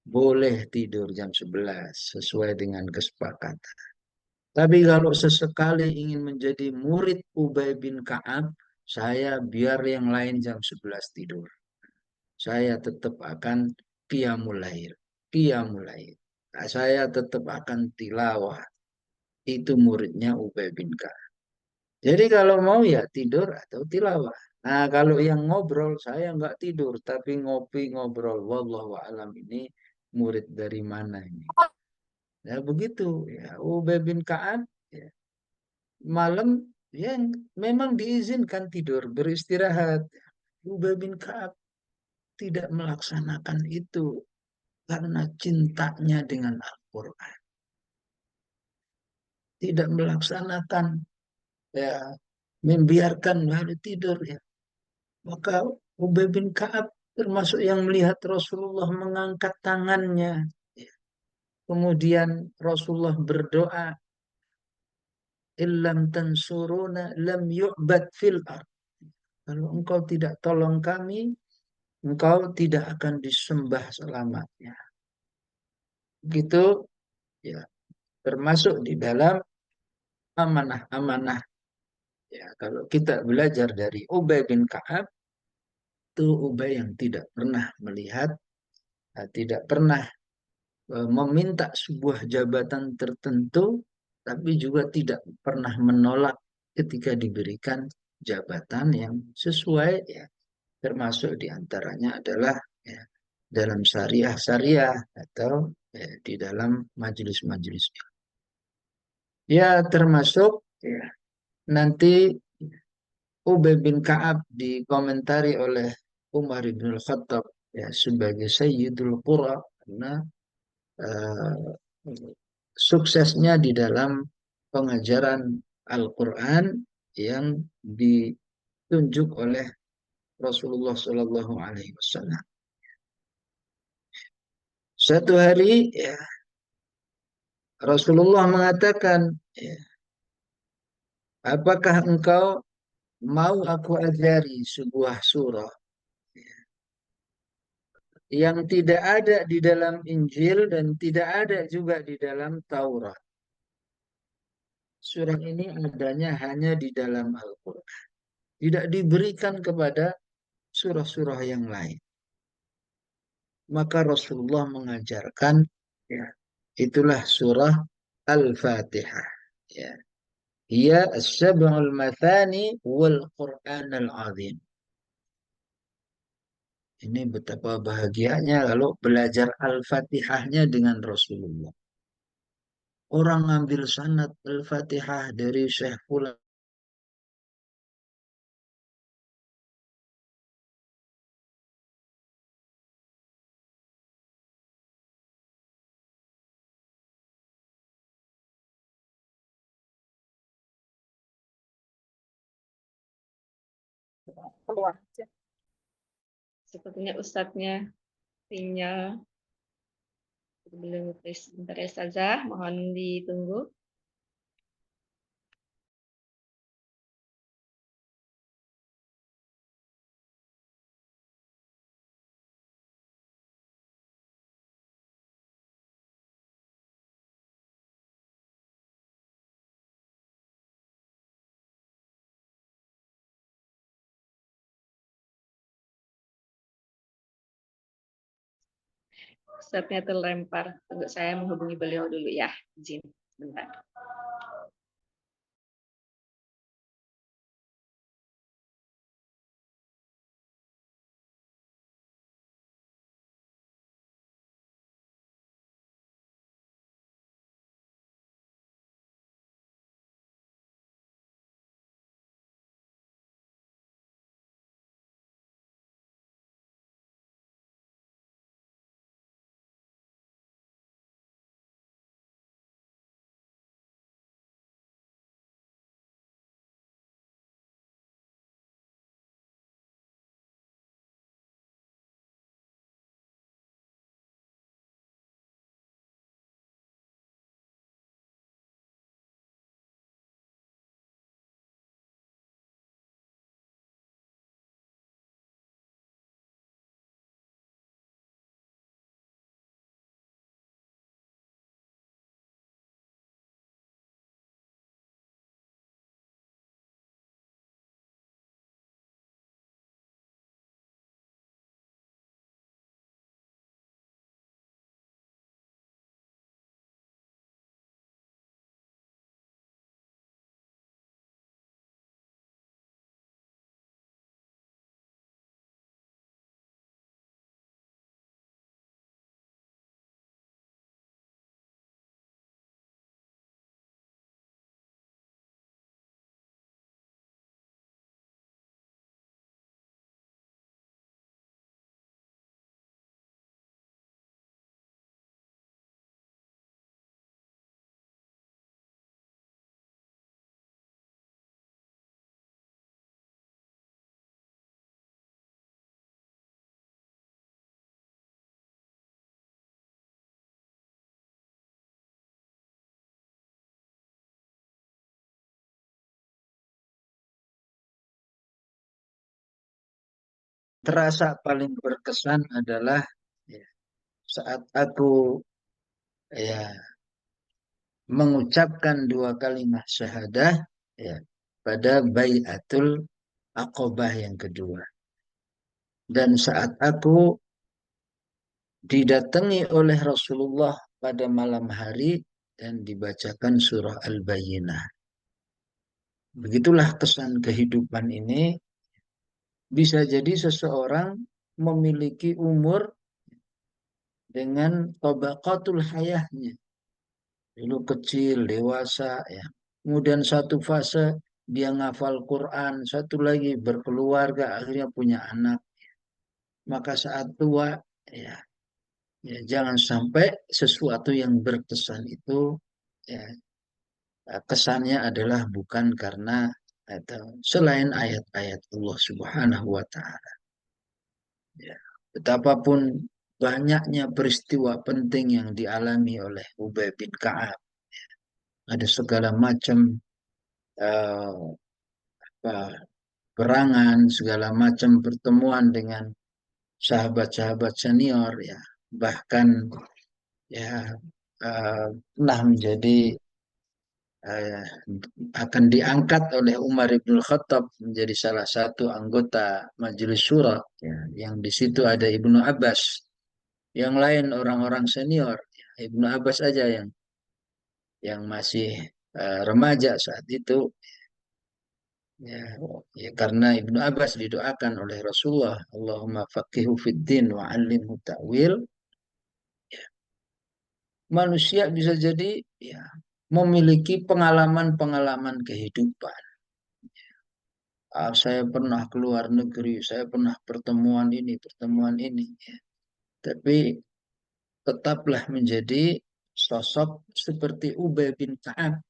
Boleh tidur jam 11 sesuai dengan kesepakatan. Tapi kalau sesekali ingin menjadi murid Ubay bin Ka'ab, saya biar yang lain jam 11 tidur. Saya tetap akan qiyamul lail. Saya tetap akan tilawah. Itu muridnya Ubay bin Ka'ab. Jadi kalau mau ya tidur atau tilawah. Nah kalau yang ngobrol, saya nggak tidur, tapi ngopi ngobrol. Wallahu a'lam, ini murid dari mana ini. Ya begitu. Ya, Ubay bin Ka'ab, ya, malam, ya, memang diizinkan tidur, beristirahat. Ubay bin Ka'ab tidak melaksanakan itu karena cintanya dengan Al-Quran. Tidak melaksanakan, ya, membiarkan hari tidur, ya. Maka Ubay bin Ka'ab termasuk yang melihat Rasulullah mengangkat tangannya. Ya. Kemudian Rasulullah berdoa, illam tansuruna lam yu'bad fil ard. Kalau engkau tidak tolong kami, engkau tidak akan disembah selamanya. Gitu, ya, termasuk di dalam amanah-amanah. Ya, kalau kita belajar dari Ubay bin Ka'ab, itu Ubay yang tidak pernah melihat, tidak pernah meminta sebuah jabatan tertentu, tapi juga tidak pernah menolak ketika diberikan jabatan yang sesuai, ya, termasuk diantaranya adalah, ya, dalam syariah atau, ya, di dalam majelis-majelis. Ya, termasuk, ya, nanti Ubay bin Ka'ab dikomentari oleh Umar bin Khattab, ya, sebagai Sayyidul Qura karena eh, suksesnya di dalam pengajaran Al-Quran yang ditunjuk oleh Rasulullah Shallallahu Alaihi Wasallam. Suatu hari, ya, Rasulullah mengatakan, ya, apakah engkau mau aku ajari sebuah surah yang tidak ada di dalam Injil dan tidak ada juga di dalam Taurat? Surah ini adanya hanya di dalam Al-Quran. Tidak diberikan kepada surah-surah yang lain. Maka Rasulullah mengajarkan, ya, itulah surah Al-Fatihah. Ya. Ia as-sab'ul mathani wal Qur'an al-azim. Ini betapa bahagianya kalau belajar Al-Fatihahnya dengan Rasulullah. Orang ngambil sanad Al-Fatihah dari Syekh Fulan. Keluar. Sepertinya Ustadznya sinyal belum tes. Sebentar ya Ustazah, mohon ditunggu. Ustadznya terlempar. Tunggu saya menghubungi beliau dulu ya. Izin. Bentar. Terasa paling berkesan adalah, ya, saat aku, ya, mengucapkan dua kalimat syahadah ya, pada Bai'atul Aqobah yang kedua. Dan saat aku didatangi oleh Rasulullah pada malam hari dan dibacakan surah Al-Bayyinah. Begitulah kesan kehidupan ini. Bisa jadi seseorang memiliki umur dengan tabaqatul hayahnya. Dulu kecil, dewasa, ya. Kemudian satu fase dia ngafal Quran, satu lagi berkeluarga, akhirnya punya anak. Maka saat tua, ya, ya jangan sampai sesuatu yang berkesan itu, ya, kesannya adalah bukan karena atau selain ayat-ayat Allah Subhanahu wa Ta'ala. Ya. Betapapun banyaknya peristiwa penting yang dialami oleh Ubay bin Ka'ab, ada segala macam eh, perangan, segala macam pertemuan dengan sahabat-sahabat senior, ya, bahkan ya pernah menjadi eh, akan diangkat oleh Umar ibn Khattab menjadi salah satu anggota Majelis Syura, ya, yang di situ ada Ibnu Abbas, yang lain orang-orang senior, ya, Ibnu Abbas aja yang masih remaja saat itu. Ya, ya, karena Ibnu Abbas didoakan oleh Rasulullah, Allahumma faqihu fid din wa 'allimhu ta'wil. Manusia bisa jadi ya memiliki pengalaman-pengalaman kehidupan. Saya pernah keluar negeri, saya pernah pertemuan ini. Ya. Tapi tetaplah menjadi sosok seperti Ubay bin Ka'ab,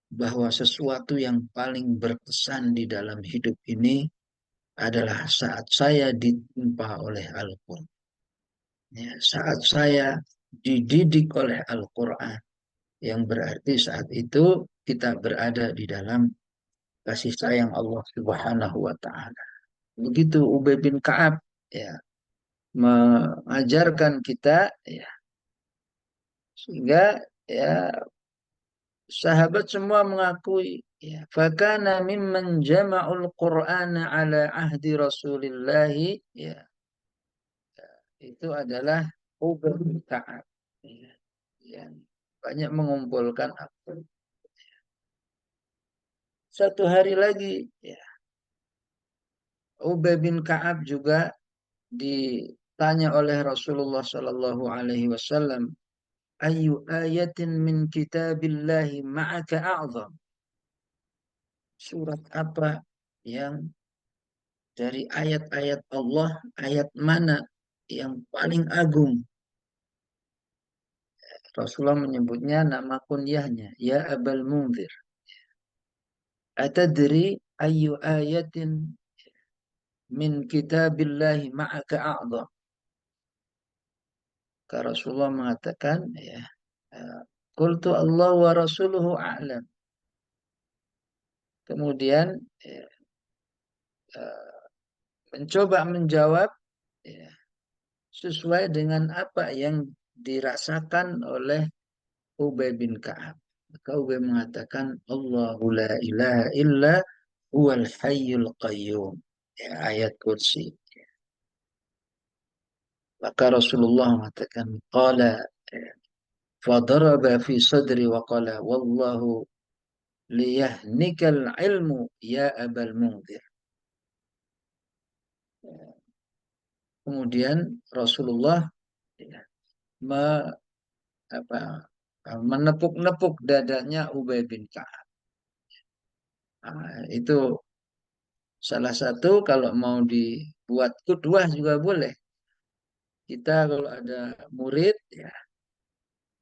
bahwa sesuatu yang paling berkesan di dalam hidup ini adalah saat saya ditimpa oleh Al-Quran. Ya, saat saya dididik oleh Al-Quran, yang berarti saat itu kita berada di dalam kasih sayang Allah Subhanahu wa Ta'ala. Begitu Ubay bin Ka'ab, ya, mengajarkan kita, ya, sehingga ya sahabat semua mengakui, ya, fakana mimman jama'ul Qur'ana ala ahdi Rasulillah, ya, itu adalah Ubay bin Ka'ab, ya, yang banyak mengumpulkan apa. Satu hari lagi, ya, Ubay bin Ka'ab juga ditanya oleh Rasulullah Sallallahu Alaihi Wasallam, ayu ayatin min kitabillahi ma'aka a'zam. Surat apa yang dari ayat-ayat Allah, ayat mana yang paling agung? Rasulullah menyebutnya nama kunyahnya, ya Abal Munzir. Atadri ayu ayatin min kitabillahi ma'aka a'zam. Maka Rasulullah mengatakan, ya, qultu Allah wa rasuluhu a'lam. Kemudian ya, mencoba menjawab, ya, sesuai dengan apa yang dirasakan oleh Ubay bin Ka'ab. Maka Ubay mengatakan, Allahu la ilaha illa huwal hayyul qayyum. Ya, ayat kursi. Maka Rasulullah mengatakan, qala, ya, fadaraba fi sadri wa qala, wallahu liyahnikal ilmu ya Abal Munzir. Kemudian Rasulullah, ya, menepuk-nepuk dadanya Ubay bin Ka'ab. Nah, itu salah satu kalau mau dibuat qudwah juga boleh. Kita kalau ada murid, ya,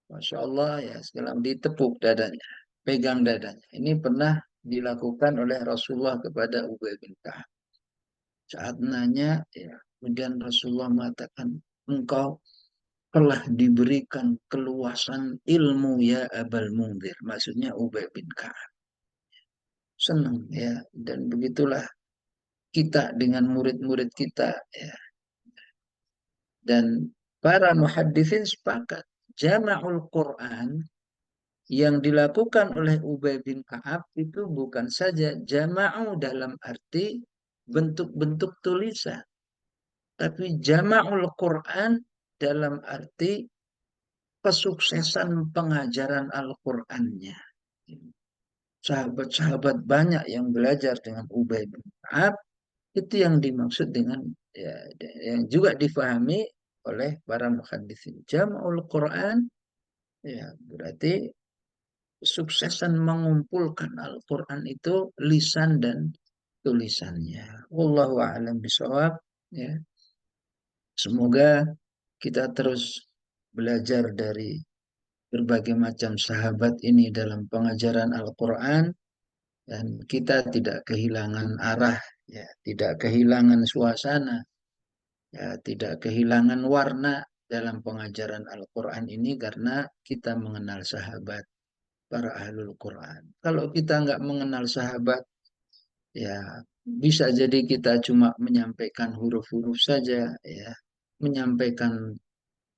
Masya Allah, ya, sekarang ditepuk dadanya, pegang dadanya. Ini pernah dilakukan oleh Rasulullah kepada Ubay bin Ka'ab. Saat nanya, ya, kemudian Rasulullah mengatakan, engkau telah diberikan keluasan ilmu ya Abal Munzir. Maksudnya Ubay bin Ka'ab. Senang, ya, dan begitulah kita dengan murid-murid kita, ya. Dan para muhaddisin sepakat, jama'ul Quran yang dilakukan oleh Ubay bin Ka'ab itu bukan saja jama'u dalam arti bentuk-bentuk tulisan, tapi jama'ul Quran dalam arti kesuksesan pengajaran Al-Qur'annya. Sahabat-sahabat banyak yang belajar dengan Ubay bin Ka'ab, itu yang dimaksud dengan ya, yang juga difahami oleh para muhaddisin. Jama'ul Quran ya berarti suksesan mengumpulkan Al-Quran itu lisan dan tulisannya. Wallahu a'lam bishawab. Ya. Semoga kita terus belajar dari berbagai macam sahabat ini dalam pengajaran Al-Quran dan kita tidak kehilangan arah, ya, tidak kehilangan suasana, ya, tidak kehilangan warna dalam pengajaran Al-Quran ini karena kita mengenal sahabat para ahlul Quran. Kalau kita nggak mengenal sahabat, ya bisa jadi kita cuma menyampaikan huruf-huruf saja, ya, menyampaikan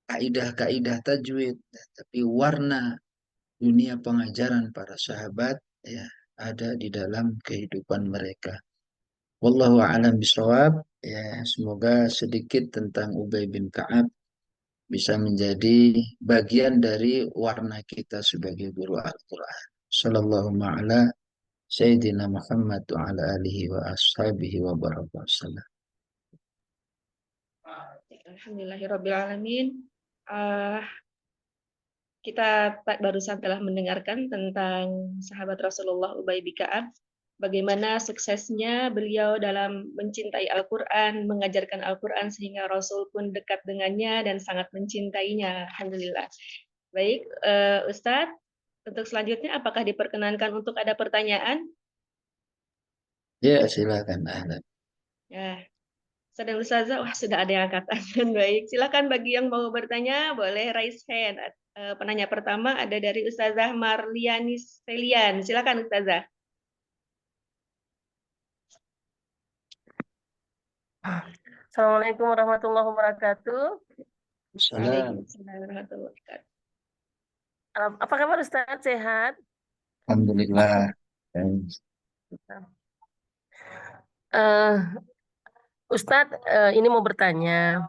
kaidah-kaidah tajwid, tapi warna dunia pengajaran para sahabat ya ada di dalam kehidupan mereka. Wallahu a'lam bishawab. Ya, semoga sedikit tentang Ubay bin Ka'ab bisa menjadi bagian dari warna kita sebagai guru Al-Quran. Sallallahu ala Sayyidina Muhammad wa ala alihi wa ashabihi wa baraka wasallam. Alhamdulillahirrabbilalamin. Kita barusan telah mendengarkan tentang sahabat Rasulullah Ubay bin Ka'ab, bagaimana suksesnya beliau dalam mencintai Al-Quran, mengajarkan Al-Quran sehingga Rasul pun dekat dengannya dan sangat mencintainya. Alhamdulillah. Baik, Ustadz, untuk selanjutnya apakah diperkenankan untuk ada pertanyaan? Ya, silakan. Ahlan. Ya, sedang Ustazah, wah sudah ada yang angkat tangan. Baik, silakan bagi yang mau bertanya, boleh raise hand. Penanya pertama ada dari Ustazah Marliani Selian. Silakan Ustazah. Assalamualaikum warahmatullahi wabarakatuh. Salam. Apa kabar Ustaz? Sehat? Alhamdulillah. Ustadz, ini mau bertanya.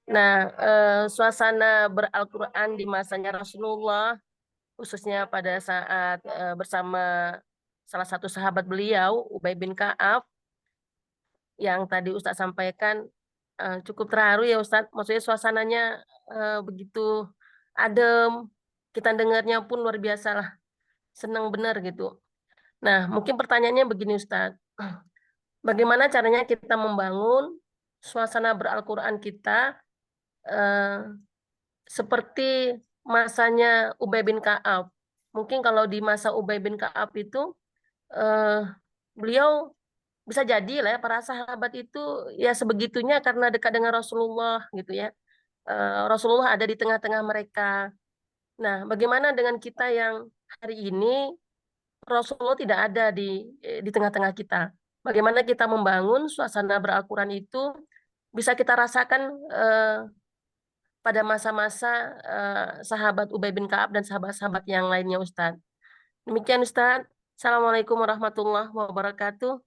Nah, suasana ber-Al-Quran di masanya Rasulullah, khususnya pada saat bersama salah satu sahabat beliau, Ubay bin Ka'ab, yang tadi Ustadz sampaikan, cukup terharu ya Ustadz. Maksudnya suasananya begitu adem, kita dengarnya pun luar biasa lah, senang benar gitu. Nah, mungkin pertanyaannya begini Ustadz. Bagaimana caranya kita membangun suasana ber-Al-Quran kita seperti masanya Ubay bin Ka'ab. Mungkin kalau di masa Ubay bin Ka'ab itu beliau bisa jadi lah ya, para sahabat itu ya sebegitunya karena dekat dengan Rasulullah gitu ya. Rasulullah ada di tengah-tengah mereka. Nah, bagaimana dengan kita yang hari ini Rasulullah tidak ada di tengah-tengah kita? Bagaimana kita membangun suasana ber-Al-Quran itu bisa kita rasakan pada masa-masa sahabat Ubay bin Ka'ab dan sahabat-sahabat yang lainnya, Ustadz. Demikian, Ustadz. Assalamualaikum warahmatullahi wabarakatuh.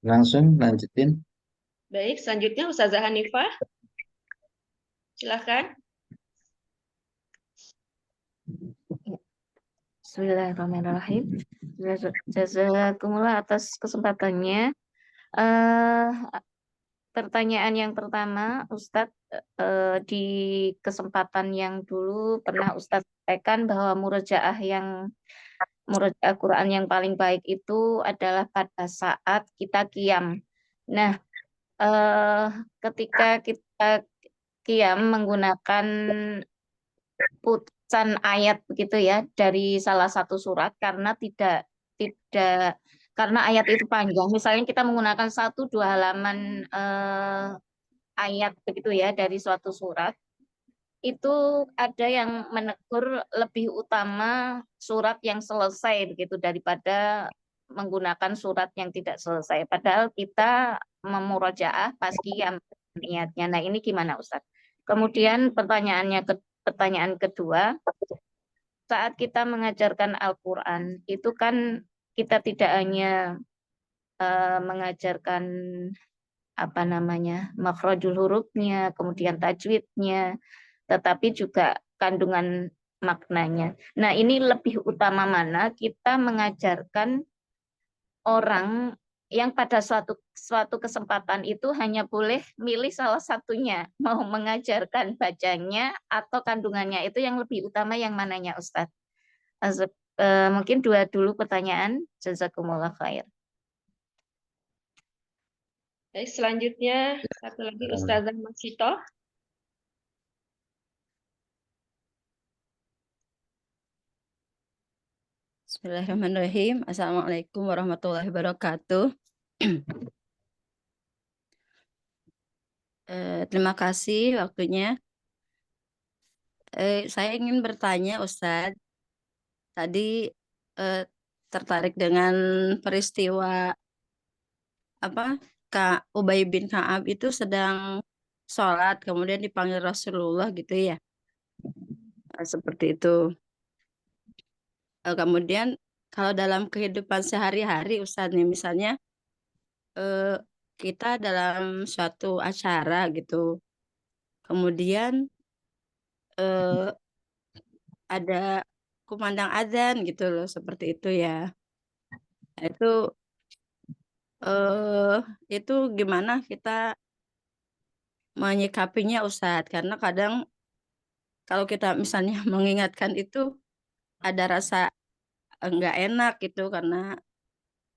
Langsung lanjutin. Baik, selanjutnya Ustazah Hanifah. Silakan. Bismillahirrahmanirrahim. Jazakumullah atas kesempatannya. Pertanyaan yang pertama, Ustadz, di kesempatan yang dulu pernah Ustadz sampaikan bahwa murojaah Quran yang paling baik itu adalah pada saat kita qiyam. Nah, ketika kita qiyam menggunakan putusan ayat begitu ya dari salah satu surat karena tidak karena ayat itu panjang, misalnya kita menggunakan 1-2 halaman ayat begitu ya dari suatu surat, itu ada yang menegur lebih utama surat yang selesai begitu daripada menggunakan surat yang tidak selesai. Padahal kita memurojaah pas qiyam niatnya. Nah ini gimana Ustaz? Kemudian pertanyaannya pertanyaan kedua, saat kita mengajarkan Al-Quran, itu kan kita tidak hanya mengajarkan apa namanya makhrajul hurufnya, kemudian tajwidnya, tetapi juga kandungan maknanya. Nah, ini lebih utama mana kita mengajarkan orang yang pada suatu kesempatan itu hanya boleh milih salah satunya, mau mengajarkan bacanya atau kandungannya, itu yang lebih utama yang mananya, Ustadz? Mungkin dua dulu pertanyaan. Jazakumullah khair. Baik, selanjutnya satu lagi Ustazah Masito. Bismillahirrahmanirrahim. Assalamualaikum warahmatullahi wabarakatuh. Terima kasih waktunya. Saya ingin bertanya, Ustadz. Tadi tertarik dengan peristiwa Kak Ubay bin Ka'ab itu sedang sholat, kemudian dipanggil Rasulullah gitu ya. Seperti itu. Kemudian kalau dalam kehidupan sehari-hari, Ustadz nih, misalnya kita dalam suatu acara gitu, kemudian ada kumandang azan gitu loh, seperti itu ya. Nah, itu gimana kita menyikapinya, Ustadz? Karena kadang kalau kita misalnya mengingatkan itu ada rasa nggak enak gitu, karena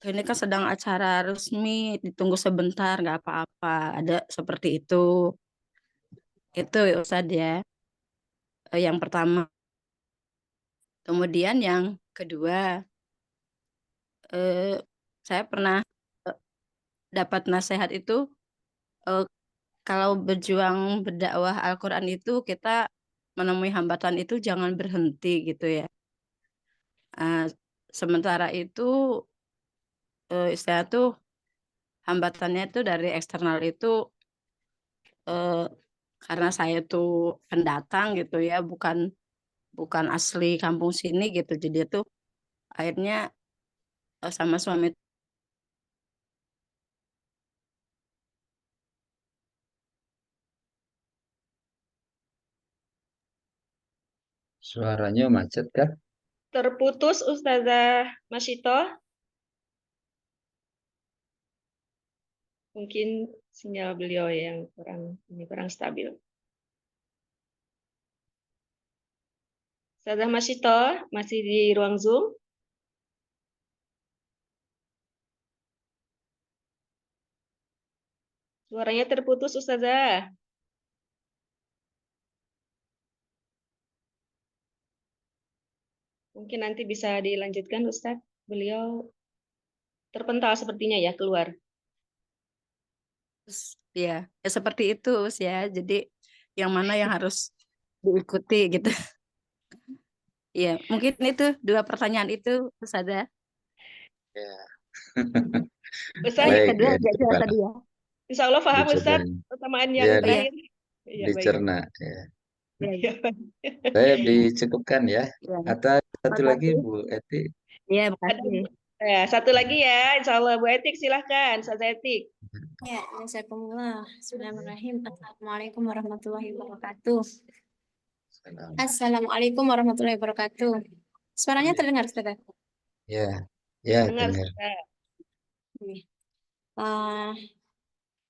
ini kan sedang acara resmi, ditunggu sebentar nggak apa-apa, ada seperti itu ya Ustadz ya. Yang pertama. Kemudian yang kedua, saya pernah dapat nasihat itu, kalau berjuang berdakwah Al-Quran itu kita menemui hambatan itu jangan berhenti gitu ya. Sementara itu istilah tuh hambatannya itu dari eksternal itu karena saya tuh pendatang gitu ya, bukan asli kampung sini gitu. Jadi tuh akhirnya sama suami Suaranya macet kah? Terputus Ustazah Masito. Mungkin sinyal beliau yang kurang stabil. Ustazah Masito masih di ruang Zoom. Suaranya terputus Ustazah. Mungkin nanti bisa dilanjutkan Ustadz. Beliau terpental sepertinya ya keluar. ya seperti itu ya. Jadi yang mana yang harus diikuti gitu. Ya, mungkin itu dua pertanyaan itu Ustazah. Ya. Ustadz, Yang Baik, kedua ya, agak jelas tadi ya. Insya Allah paham dicoba Ustadz persamaan yang biar terakhir. Iya, baik. dicerna. Ya. Ya, Saya dicukupkan ya. ya. Atau satu lagi Makasih. Bu Eti. Ya, Ada makasih. satu lagi ya, Insya Allah Bu Etik silahkan, Ustazah Etik. Ya, Jazakumullah. Bismillahirrahmanirrahim. Assalamualaikum warahmatullahi wabarakatuh. Assalamualaikum warahmatullahi wabarakatuh. Suaranya terdengar, Ustazah? Ya, ya Dengar, dengar. Ustazah.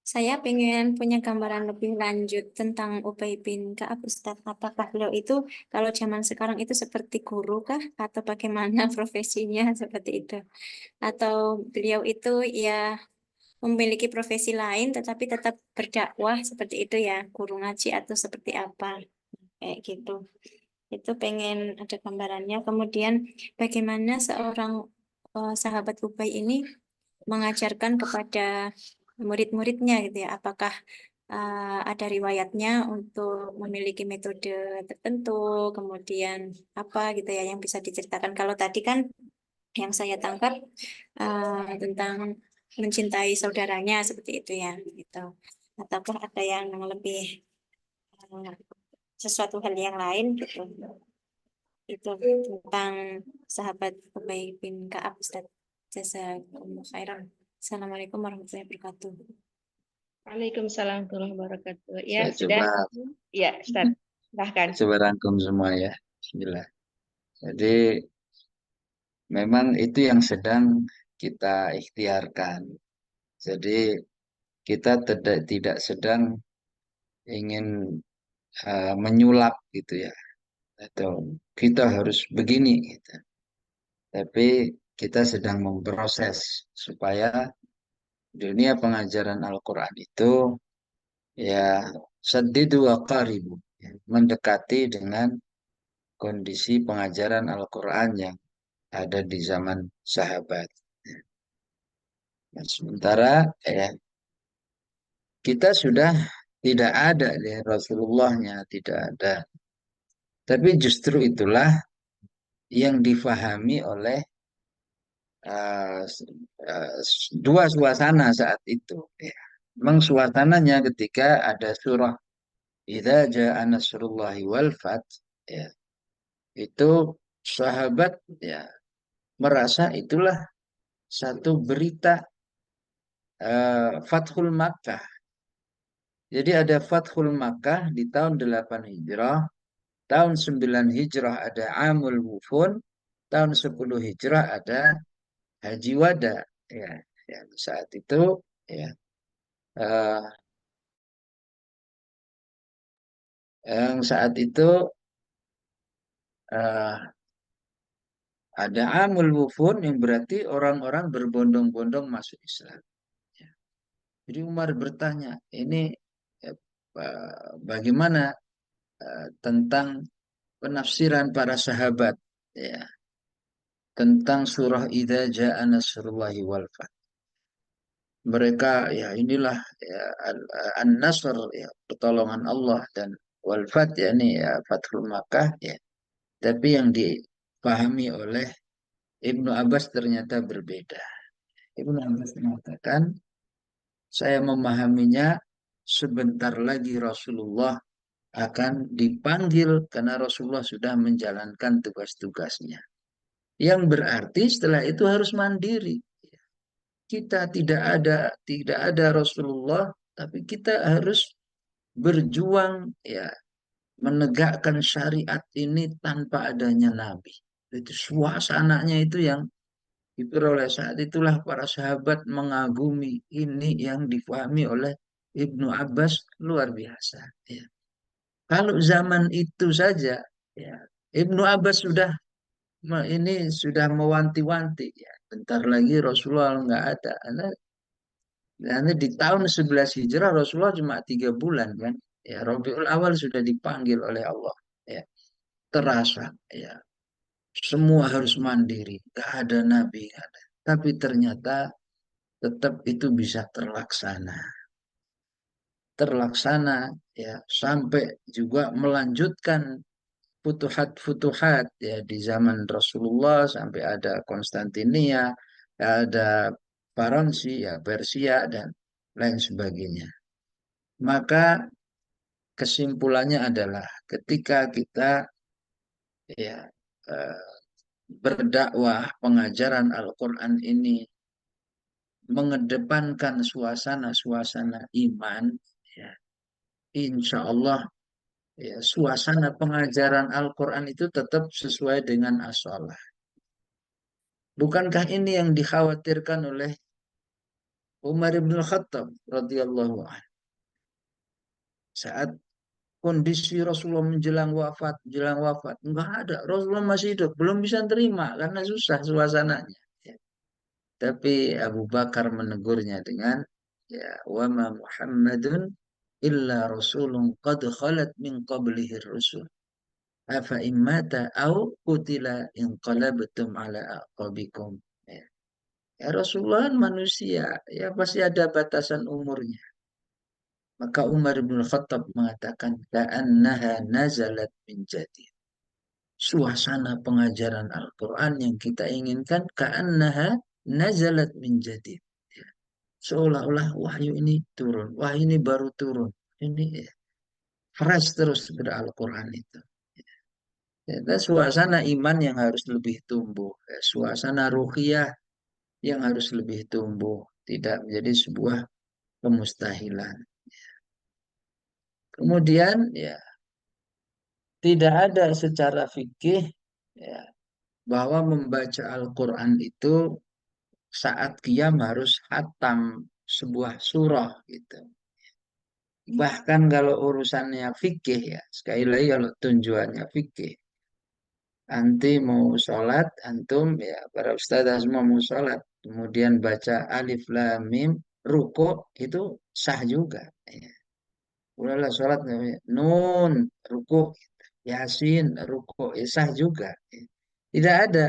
Saya pengen punya gambaran lebih lanjut tentang Ubay bin Ka'ab, Ustaz. Apakah beliau itu kalau zaman sekarang itu seperti guru kah? Atau bagaimana profesinya seperti itu? Atau beliau itu ya memiliki profesi lain tetapi tetap berdakwah seperti itu ya, guru ngaji atau seperti apa? Kayak gitu. Itu pengen ada gambarannya. Kemudian bagaimana seorang sahabat Ubay ini mengajarkan kepada murid-muridnya gitu ya. Apakah ada riwayatnya untuk memiliki metode tertentu, kemudian apa gitu ya yang bisa diceritakan. Kalau tadi kan yang saya tangkap tentang mencintai saudaranya seperti itu ya gitu. Ataukah ada yang lebih sesuatu hal yang lain gitu. Itu tentang sahabat Ubay bin Ka'ab, Ustaz. Jazakumullah khairan. Assalamualaikum warahmatullahi wabarakatuh. Waalaikumsalam warahmatullahi wabarakatuh. Ya, Saya sudah. coba Ya, Ustaz. Silahkan. coba rangkum semua ya. Bismillah. Jadi memang itu yang sedang kita ikhtiarkan. Jadi kita tidak sedang ingin menyulap gitu ya, atau kita harus begini gitu. Tapi kita sedang memproses supaya dunia pengajaran Al-Quran itu ya saddidu wa qaribu, ya, mendekati dengan kondisi pengajaran Al-Quran yang ada di zaman sahabat. Nah, sementara ya kita sudah tidak ada ya, Rasulullahnya tidak ada. Tapi justru itulah yang difahami oleh uh, dua suasana saat itu. Ya. Memang suasananya ketika ada surah Idza jaa nasrullahi wal fath, ya, itu sahabat ya merasa itulah satu berita Fathul Makkah. Jadi ada Fathul Makkah di tahun 8 Hijrah, tahun 9 Hijrah ada Amul Wufun, tahun 10 Hijrah ada Haji Wada. Ya, ya saat itu ya eh, yang saat itu eh, ada Amul Wufun yang berarti orang-orang berbondong-bondong masuk Islam. Ya. Jadi Umar bertanya, ini bagaimana tentang penafsiran para sahabat ya tentang surah Idza jaa nasrullahi wal fath. Mereka ya inilah ya, an-nasr ya pertolongan Allah dan wal fath ya ini ya Fathul Makkah ya. Tapi yang dipahami oleh Ibnu Abbas ternyata berbeda. Ibnu Abbas mengatakan saya memahaminya sebentar lagi Rasulullah akan dipanggil karena Rasulullah sudah menjalankan tugas-tugasnya. Yang berarti setelah itu harus mandiri. Kita tidak ada Rasulullah, tapi kita harus berjuang ya menegakkan syariat ini tanpa adanya Nabi. Itu suasananya itu yang diperoleh saat itulah para sahabat mengagumi ini yang difahami oleh Ibnu Abbas luar biasa. Ya. Kalau zaman itu saja, ya, Ibnu Abbas ini sudah mewanti-wanti ya. Bentar lagi Rasulullah nggak ada. Karena di tahun 11 Hijrah Rasulullah cuma 3 bulan kan. Ya, Rabiul Awal sudah dipanggil oleh Allah. Ya, terasa ya. Semua harus mandiri. Gak ada nabi, gak ada. Tapi ternyata tetap itu bisa terlaksana. Terlaksana ya sampai juga melanjutkan futuhat-futuhat ya di zaman Rasulullah sampai ada Konstantinia, ada Paransi, ya Persia dan lain sebagainya. Maka kesimpulannya adalah ketika kita ya eh, berdakwah pengajaran Al-Quran ini mengedepankan suasana-suasana iman, ya, insya Allah ya, suasana pengajaran Al-Quran itu tetap sesuai dengan as-shalah. Bukankah ini yang dikhawatirkan oleh Umar bin Khattab radhiyallahu anhu saat kondisi Rasulullah menjelang wafat, enggak ada, Rasulullah masih hidup, belum bisa terima karena susah suasananya. Ya. Tapi Abu Bakar menegurnya dengan ya wa ma Muhammadun illa rasulun qad khalat min qablihi rusul afa immata au qutila inqalabtum ala aqabikum. Ya. Ya Rasulullah kan manusia, ya pasti ada batasan umurnya. Maka Umar bin Khattab mengatakan, ka'annaha nazalat min jadid. Suasana pengajaran Al-Quran yang kita inginkan, ka'annaha nazalat min jadid. Ya. Seolah-olah wahyu ini turun, wahyu ini baru turun. Ini ya. fresh terus Al-Quran itu. Ya, suasana iman yang harus lebih tumbuh, ya, suasana ruhiyah yang harus lebih tumbuh, tidak menjadi sebuah kemustahilan. Kemudian ya tidak ada secara fikih ya, bahwa membaca Al-Quran itu saat qiyam harus hatam sebuah surah gitu. Bahkan kalau urusannya fikih ya, sekali lagi kalau tujuannya fikih, anti mau sholat, antum ya para ustadzah semua mau sholat, kemudian baca alif lam mim, ruko itu sah juga. Ya. Ulala sholat nun, ruko, yasin, ruko, ya sah juga. Ya. Tidak ada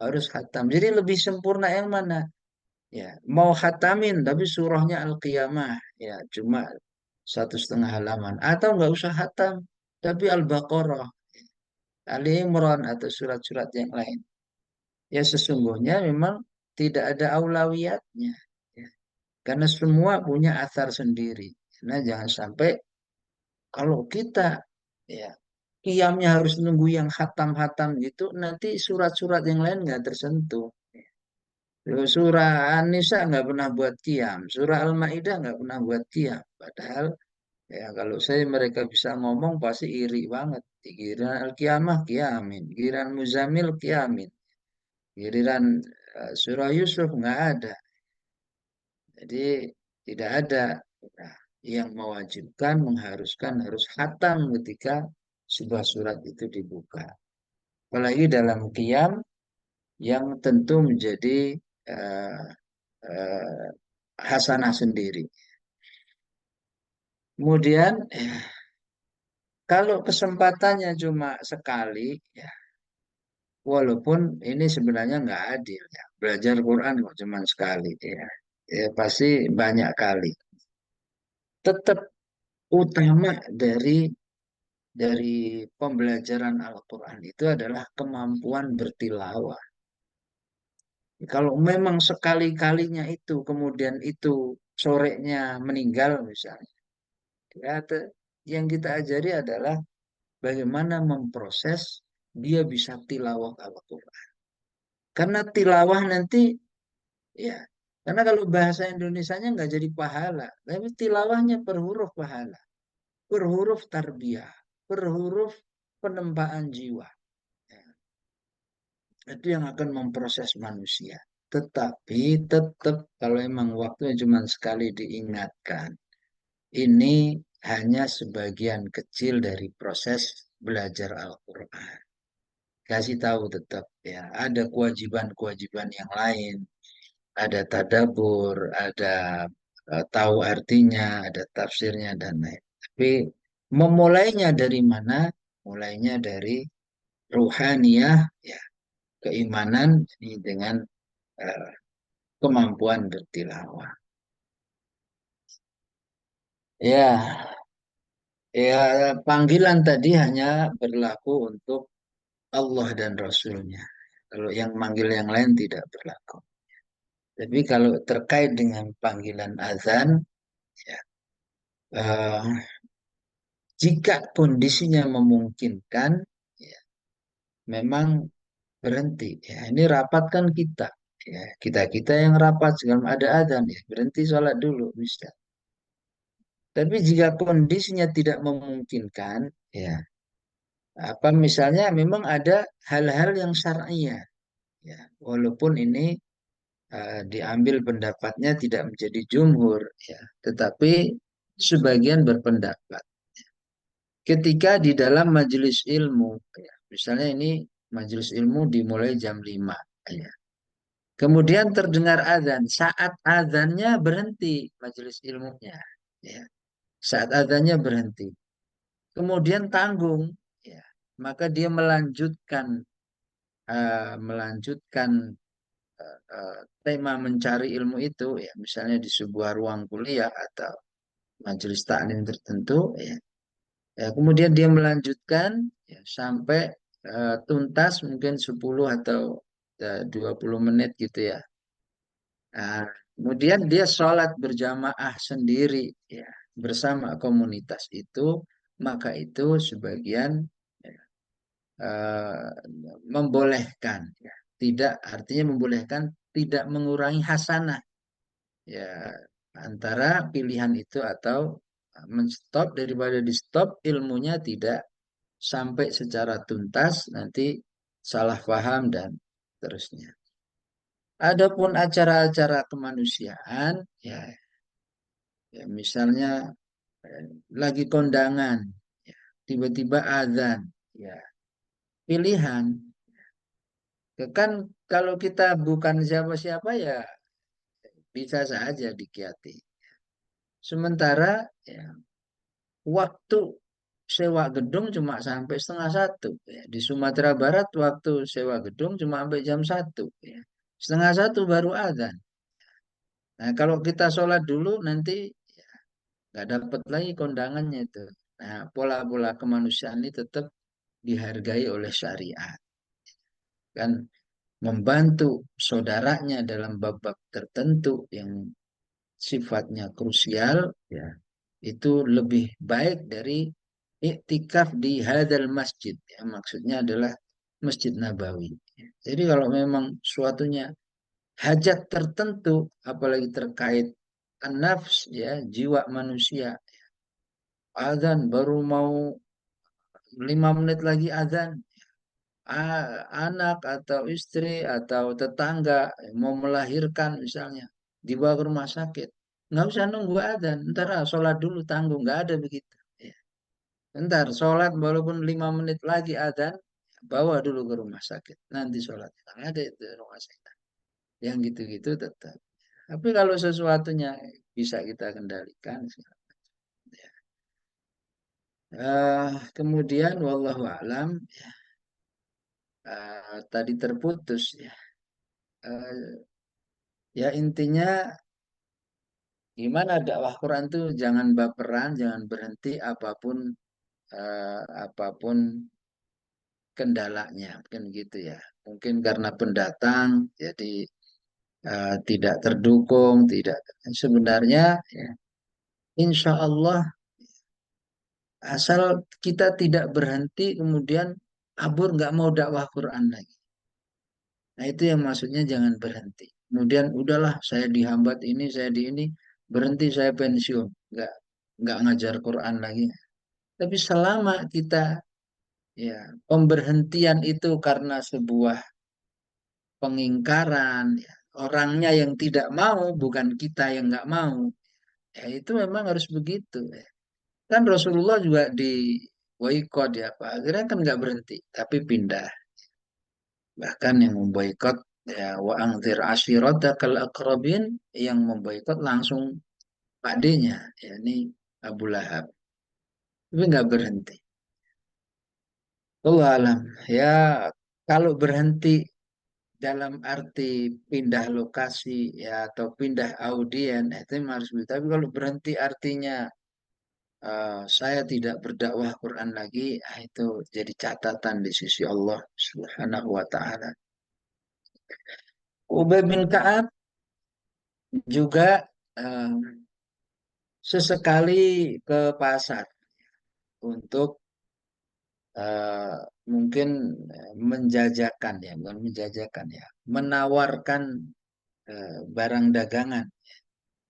harus khatam. Jadi lebih sempurna yang mana? Ya, mau khatamin tapi surahnya Al-Qiyamah, ya cuma 1,5 halaman, atau nggak usah khatam, tapi Al-Baqarah, Ali Imran atau surat-surat yang lain. Ya sesungguhnya memang tidak ada aulawiyatnya, ya. Karena semua punya athar sendiri. Nah jangan sampai kalau kita ya qiyamnya harus nunggu yang khatam-khatam gitu, nanti surat-surat yang lain nggak tersentuh. Loh, surah An-Nisa nggak pernah buat qiyam, surah Al-Maidah nggak pernah buat qiyam. Padahal ya kalau saya mereka bisa ngomong pasti iri banget. Giliran Al-Qiyamah qiyamin, giliran Muzamil qiyamin, giliran surah Yusuf nggak ada. Jadi tidak ada nah, yang mewajibkan, mengharuskan harus khatam ketika sebuah surat itu dibuka. Apalagi dalam qiyam yang tentu menjadi uh, uh, hasanah sendiri. Kemudian kalau kesempatannya cuma sekali, ya, walaupun ini sebenarnya nggak adil ya, belajar Quran kok cuma sekali, ya, ya pasti banyak kali. Tetap utama dari pembelajaran Al-Quran itu adalah kemampuan bertilawah. Kalau memang sekali-kalinya itu, kemudian itu sorenya meninggal misalnya, ya, yang kita ajari adalah bagaimana memproses dia bisa tilawah Al-Quran. Karena tilawah nanti, ya, karena kalau bahasa Indonesianya nggak jadi pahala, tapi tilawahnya per huruf pahala, per huruf tarbiyah, per huruf penempaan jiwa. Ya, itu yang akan memproses manusia. Tetapi tetap kalau emang waktunya cuma sekali diingatkan, ini hanya sebagian kecil dari proses belajar Al-Quran. Kasih tahu tetap ya, ada kewajiban-kewajiban yang lain, ada tadabur, ada tahu artinya, ada tafsirnya dan lain. Tapi memulainya dari mana? Mulainya dari ruhaniyah, ya, keimanan ini dengan uh, kemampuan bertilawah. Ya, ya panggilan tadi hanya berlaku untuk Allah dan Rasulnya. Kalau yang manggil yang lain tidak berlaku. Tapi kalau terkait dengan panggilan azan, ya, jika kondisinya memungkinkan, ya, memang berhenti. Ya, ini rapat kan kita. Ya, kita yang rapat segala ada azan ya berhenti sholat dulu bisa. Tapi jika kondisinya tidak memungkinkan, ya apa misalnya memang ada hal-hal yang syar'iyah, ya walaupun ini diambil pendapatnya tidak menjadi jumhur, ya tetapi sebagian berpendapat ketika di dalam majelis ilmu, ya, misalnya ini majelis ilmu dimulai jam 5, ya. Kemudian terdengar azan, saat azannya berhenti majelis ilmunya, ya. Saat azannya berhenti. Kemudian tanggung, ya. Maka dia melanjutkan tema mencari ilmu itu, ya, misalnya di sebuah ruang kuliah atau majelis taklim tertentu, ya. Ya, kemudian dia melanjutkan ya, sampai tuntas mungkin 10 atau 20 menit gitu ya. Nah, kemudian dia sholat berjamaah sendiri ya bersama komunitas itu maka itu sebagian membolehkan, ya. Tidak artinya membolehkan tidak mengurangi hasanah, ya, antara pilihan itu atau menstop daripada di stop ilmunya tidak sampai secara tuntas nanti salah paham dan terusnya. Adapun acara-acara kemanusiaan, ya, ya misalnya lagi kondangan, ya, tiba-tiba azan, ya pilihan. Ya kan kalau kita bukan siapa-siapa ya bisa saja dikiati. Sementara ya, waktu sewa gedung cuma sampai setengah satu. Ya. Di Sumatera Barat waktu sewa gedung cuma sampai jam 1. Ya. Setengah satu baru adzan. Nah kalau kita sholat dulu nanti ya, nggak dapat lagi kondangannya itu. Nah pola-pola kemanusiaan ini tetap dihargai oleh syariat. Kan membantu saudaranya dalam bab-bab tertentu yang sifatnya krusial, ya itu lebih baik dari iktikaf di hadal masjid, ya, maksudnya adalah Masjid Nabawi. Jadi kalau memang suatunya hajat tertentu, apalagi terkait an-nafs, ya jiwa manusia, azan baru mau 5 menit lagi azan, anak atau istri atau tetangga mau melahirkan misalnya dibawa ke rumah sakit, nggak usah nunggu adzan, ntar sholat dulu tanggung, nggak ada begitu, ya. Ntar sholat walaupun 5 menit lagi adzan, bawa dulu ke rumah sakit nanti sholat, nggak ada itu rumah sakit yang gitu-gitu tetap. Tapi kalau sesuatunya bisa kita kendalikan, ya. Kemudian wallahu alam, tadi terputus, ya. Eh, Ya intinya gimana dakwah Quran tuh jangan baperan, jangan berhenti apapun kendalanya, mungkin gitu ya. Mungkin karena pendatang, jadi tidak terdukung, tidak. Sebenarnya, ya, insya Allah asal kita tidak berhenti kemudian kabur nggak mau dakwah Quran lagi. Nah itu yang maksudnya jangan berhenti. Kemudian udahlah saya dihambat ini, saya di ini, berhenti saya pensiun, nggak ngajar Quran lagi. Tapi selama kita ya pemberhentian itu karena sebuah pengingkaran, ya, orangnya yang tidak mau, bukan kita yang nggak mau, ya itu memang harus begitu. Ya. Kan Rasulullah juga di boykot ya Pak, akhirnya kan nggak berhenti, tapi pindah. Bahkan yang memboikot ya wa angzir ashiratakal aqrabin, yang memboikot langsung pakdenya, yakni Abu Lahab. Tapi nggak berhenti. Allah alam. Ya kalau berhenti dalam arti pindah lokasi ya atau pindah audien itu memang harus begitu. Tapi kalau berhenti artinya saya tidak berdakwah Quran lagi, itu jadi catatan di sisi Allah Subhanahu wa taala. Ubay bin Ka'ab juga eh, sesekali ke pasar untuk eh, mungkin menjajakan, ya, bukan menjajakan ya, menawarkan barang dagangan.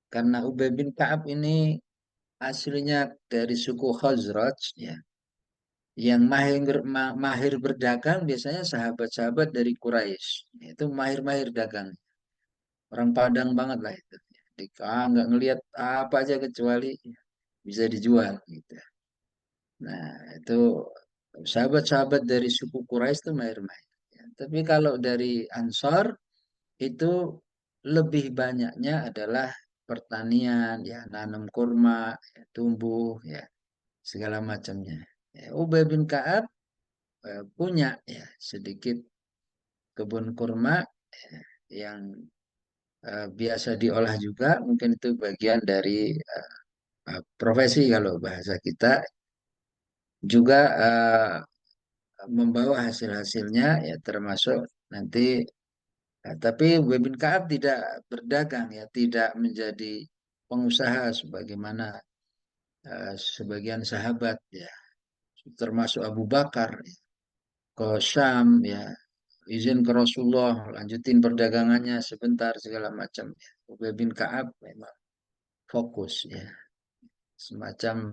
Karena Ubay bin Ka'ab ini aslinya dari suku Khazraj, ya. Yang mahir berdagang biasanya sahabat-sahabat dari Quraisy. Itu mahir-mahir dagang. Orang Padang banget lah itu. Nggak ngelihat apa aja kecuali bisa dijual gitu. Nah, itu sahabat-sahabat dari suku Quraisy itu mahir-mahir. Ya. Tapi kalau dari Ansor itu lebih banyaknya adalah pertanian, ya, nanam kurma, ya, tumbuh, ya, segala macamnya. Ya, Ubay bin Ka'ab punya ya sedikit kebun kurma, ya, yang biasa diolah juga, mungkin itu bagian dari profesi kalau bahasa kita, juga membawa hasil-hasilnya ya termasuk nanti. Tapi Ubay bin Ka'ab tidak berdagang, ya tidak menjadi pengusaha sebagaimana sebagian sahabat ya, termasuk Abu Bakar ya, ke Syam ya, izin ke Rasulullah, lanjutin perdagangannya sebentar segala macam ya. Ubay bin Ka'ab memang fokus ya, semacam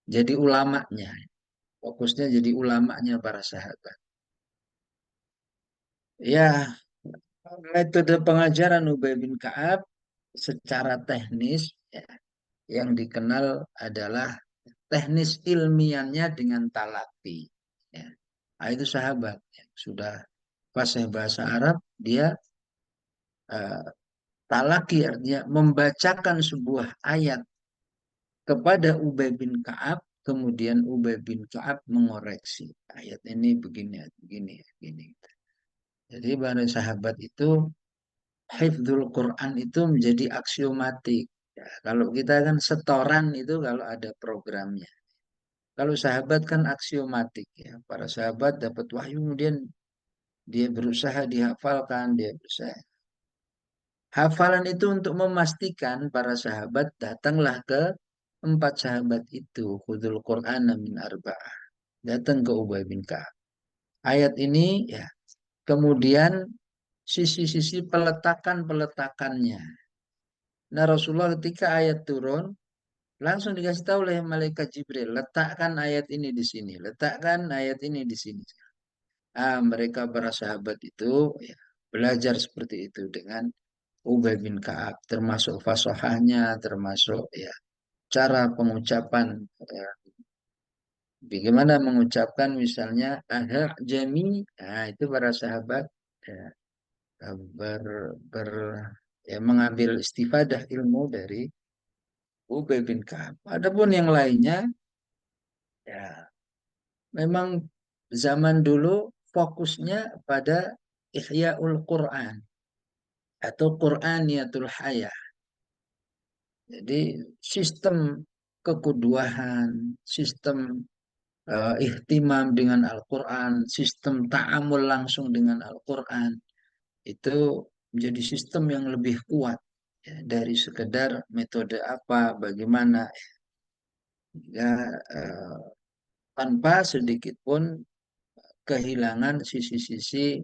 jadi ulamanya, fokusnya jadi ulamanya para sahabat. Ya, metode pengajaran Ubay bin Ka'ab secara teknis ya, yang dikenal adalah teknis ilmiahnya dengan talaki. Ya. Nah, itu sahabat ya, sudah fasih bahasa Arab, dia talaki artinya membacakan sebuah ayat kepada Ubay bin Ka'ab, kemudian Ubay bin Ka'ab mengoreksi ayat ini begini, begini, begini. Jadi para sahabat itu hifdzul Quran itu menjadi aksiomatik. Ya, kalau kita kan setoran itu kalau ada programnya. Kalau sahabat kan aksiomatik ya. Para sahabat dapat wahyu kemudian dia berusaha dihafalkan, dia berusaha. Hafalan itu untuk memastikan para sahabat datanglah ke 4 sahabat itu. Khudul Quran min arba'ah. Datang ke Ubay bin Ka'ab. Ayat ini ya. Kemudian sisi-sisi peletakan-peletakannya. Nah Rasulullah ketika ayat turun, langsung dikasih tahu oleh malaikat Jibril, letakkan ayat ini di sini, letakkan ayat ini di sini. Mereka para sahabat itu ya, belajar seperti itu dengan Ubay bin Ka'ab, termasuk fasahahnya, termasuk ya cara pengucapan. Ya, bagaimana mengucapkan misalnya jami, nah itu para sahabat ya, ber, ber ya, mengambil istifadah ilmu dari Ubay bin Ka'ab. Adapun yang lainnya, ya memang zaman dulu fokusnya pada Ihya'ul Quran atau Qur'aniyatul Hayah. Jadi sistem kekuduahan, sistem ihtimam dengan Al-Quran, sistem ta'amul langsung dengan Al-Quran, itu menjadi sistem yang lebih kuat ya, dari sekedar metode apa, bagaimana ya, tanpa sedikit pun kehilangan sisi-sisi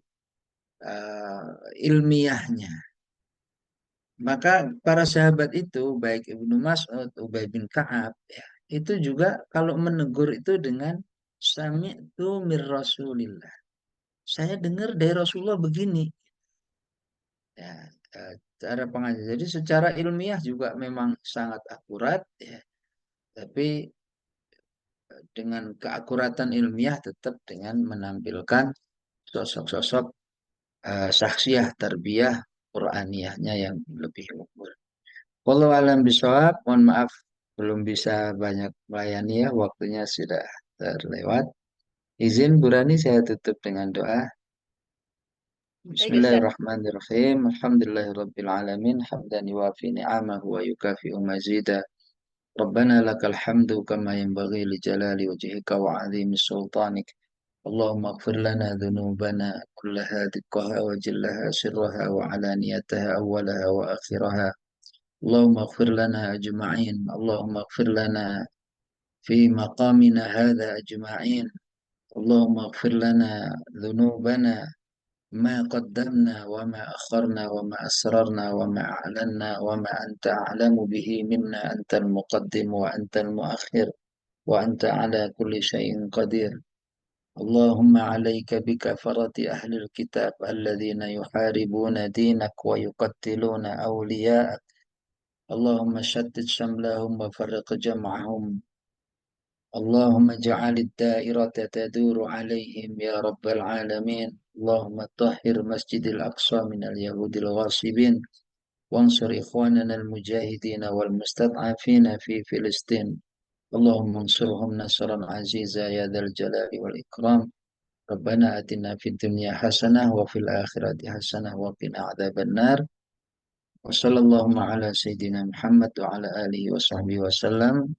ilmiahnya. Maka para sahabat itu, baik Ibnu Mas'ud, Ubay bin Ka'ab, ya, itu juga kalau menegur itu dengan sami'tu mir Rasulillah. Saya dengar dari Rasulullah begini. Ya, cara pengajaran. Jadi secara ilmiah juga memang sangat akurat, ya. Tapi dengan keakuratan ilmiah tetap dengan menampilkan sosok-sosok saksiyah tarbiyah Qur'aniyahnya yang lebih unggul. Wallahu alam bisawab, mohon maaf belum bisa banyak melayani ya, waktunya sudah terlewat. Izin Bu Rani saya tutup dengan doa. Bismillahirrahmanirrahim. Alhamdulillahirabbil alamin, hamdan yuwafi ni'amahu wa yukafi'u mazida. Rabbana lakal hamdu kama yanbaghi li jalali wajhika wa 'azimi sultanik. Allahumma ighfir lana dhunubana kullaha dikkaha wa jillaha sirraha wa 'alaniyataha awwalaha wa akhiraha. اللهم اغفر لنا أجمعين اللهم اغفر لنا في مقامنا هذا أجمعين اللهم اغفر لنا ذنوبنا ما قدمنا وما أخرنا وما أسررنا وما أعلنا وما أنت أعلم به منا أنت المقدم وأنت المؤخر وأنت على كل شيء قدير اللهم عليك بكفرة أهل الكتاب الذين يحاربون دينك ويقتلون أولياءك اللهم شتت شملهم وفرق جمعهم اللهم اجعل الدائرة تدور عليهم يا رب العالمين اللهم طهر مسجد الأقصى من اليهود الغاصبين وانصر إخواننا المجاهدين والمستضعفين في فلسطين اللهم انصرهم نصرا عزيزا يا ذا الجلال والإكرام ربنا آتنا في الدنيا حسنة وفي الآخرة حسنة وقنا عذاب النار Wassalamualaikum ala sayyidina Muhammad wa ala alihi wa sahbihi wasallam.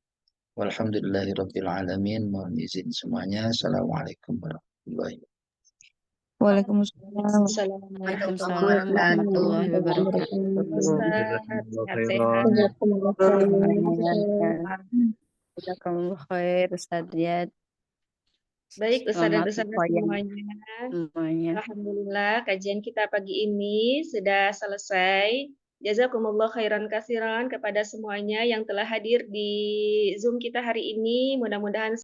Walhamdulillahi rabbil alamin. Mohon izin semuanya. Assalamualaikum warahmatullahi wabarakatuh. Waalaikumsalam. Waalaikumsalam warahmatullahi wabarakatuh. Ustaz, Jazakumullah sehat-sehat. khairan. Jazakumullah khairan. Jazakallahu khair Ustaz Riyad. Baik, Ustaz dan Selamat Ustazah siang semuanya. semuanya. Alhamdulillah, kajian kita pagi ini sudah selesai. Jazakumullah khairan kasiran kepada semuanya yang telah hadir di Zoom kita hari ini. Mudah-mudahan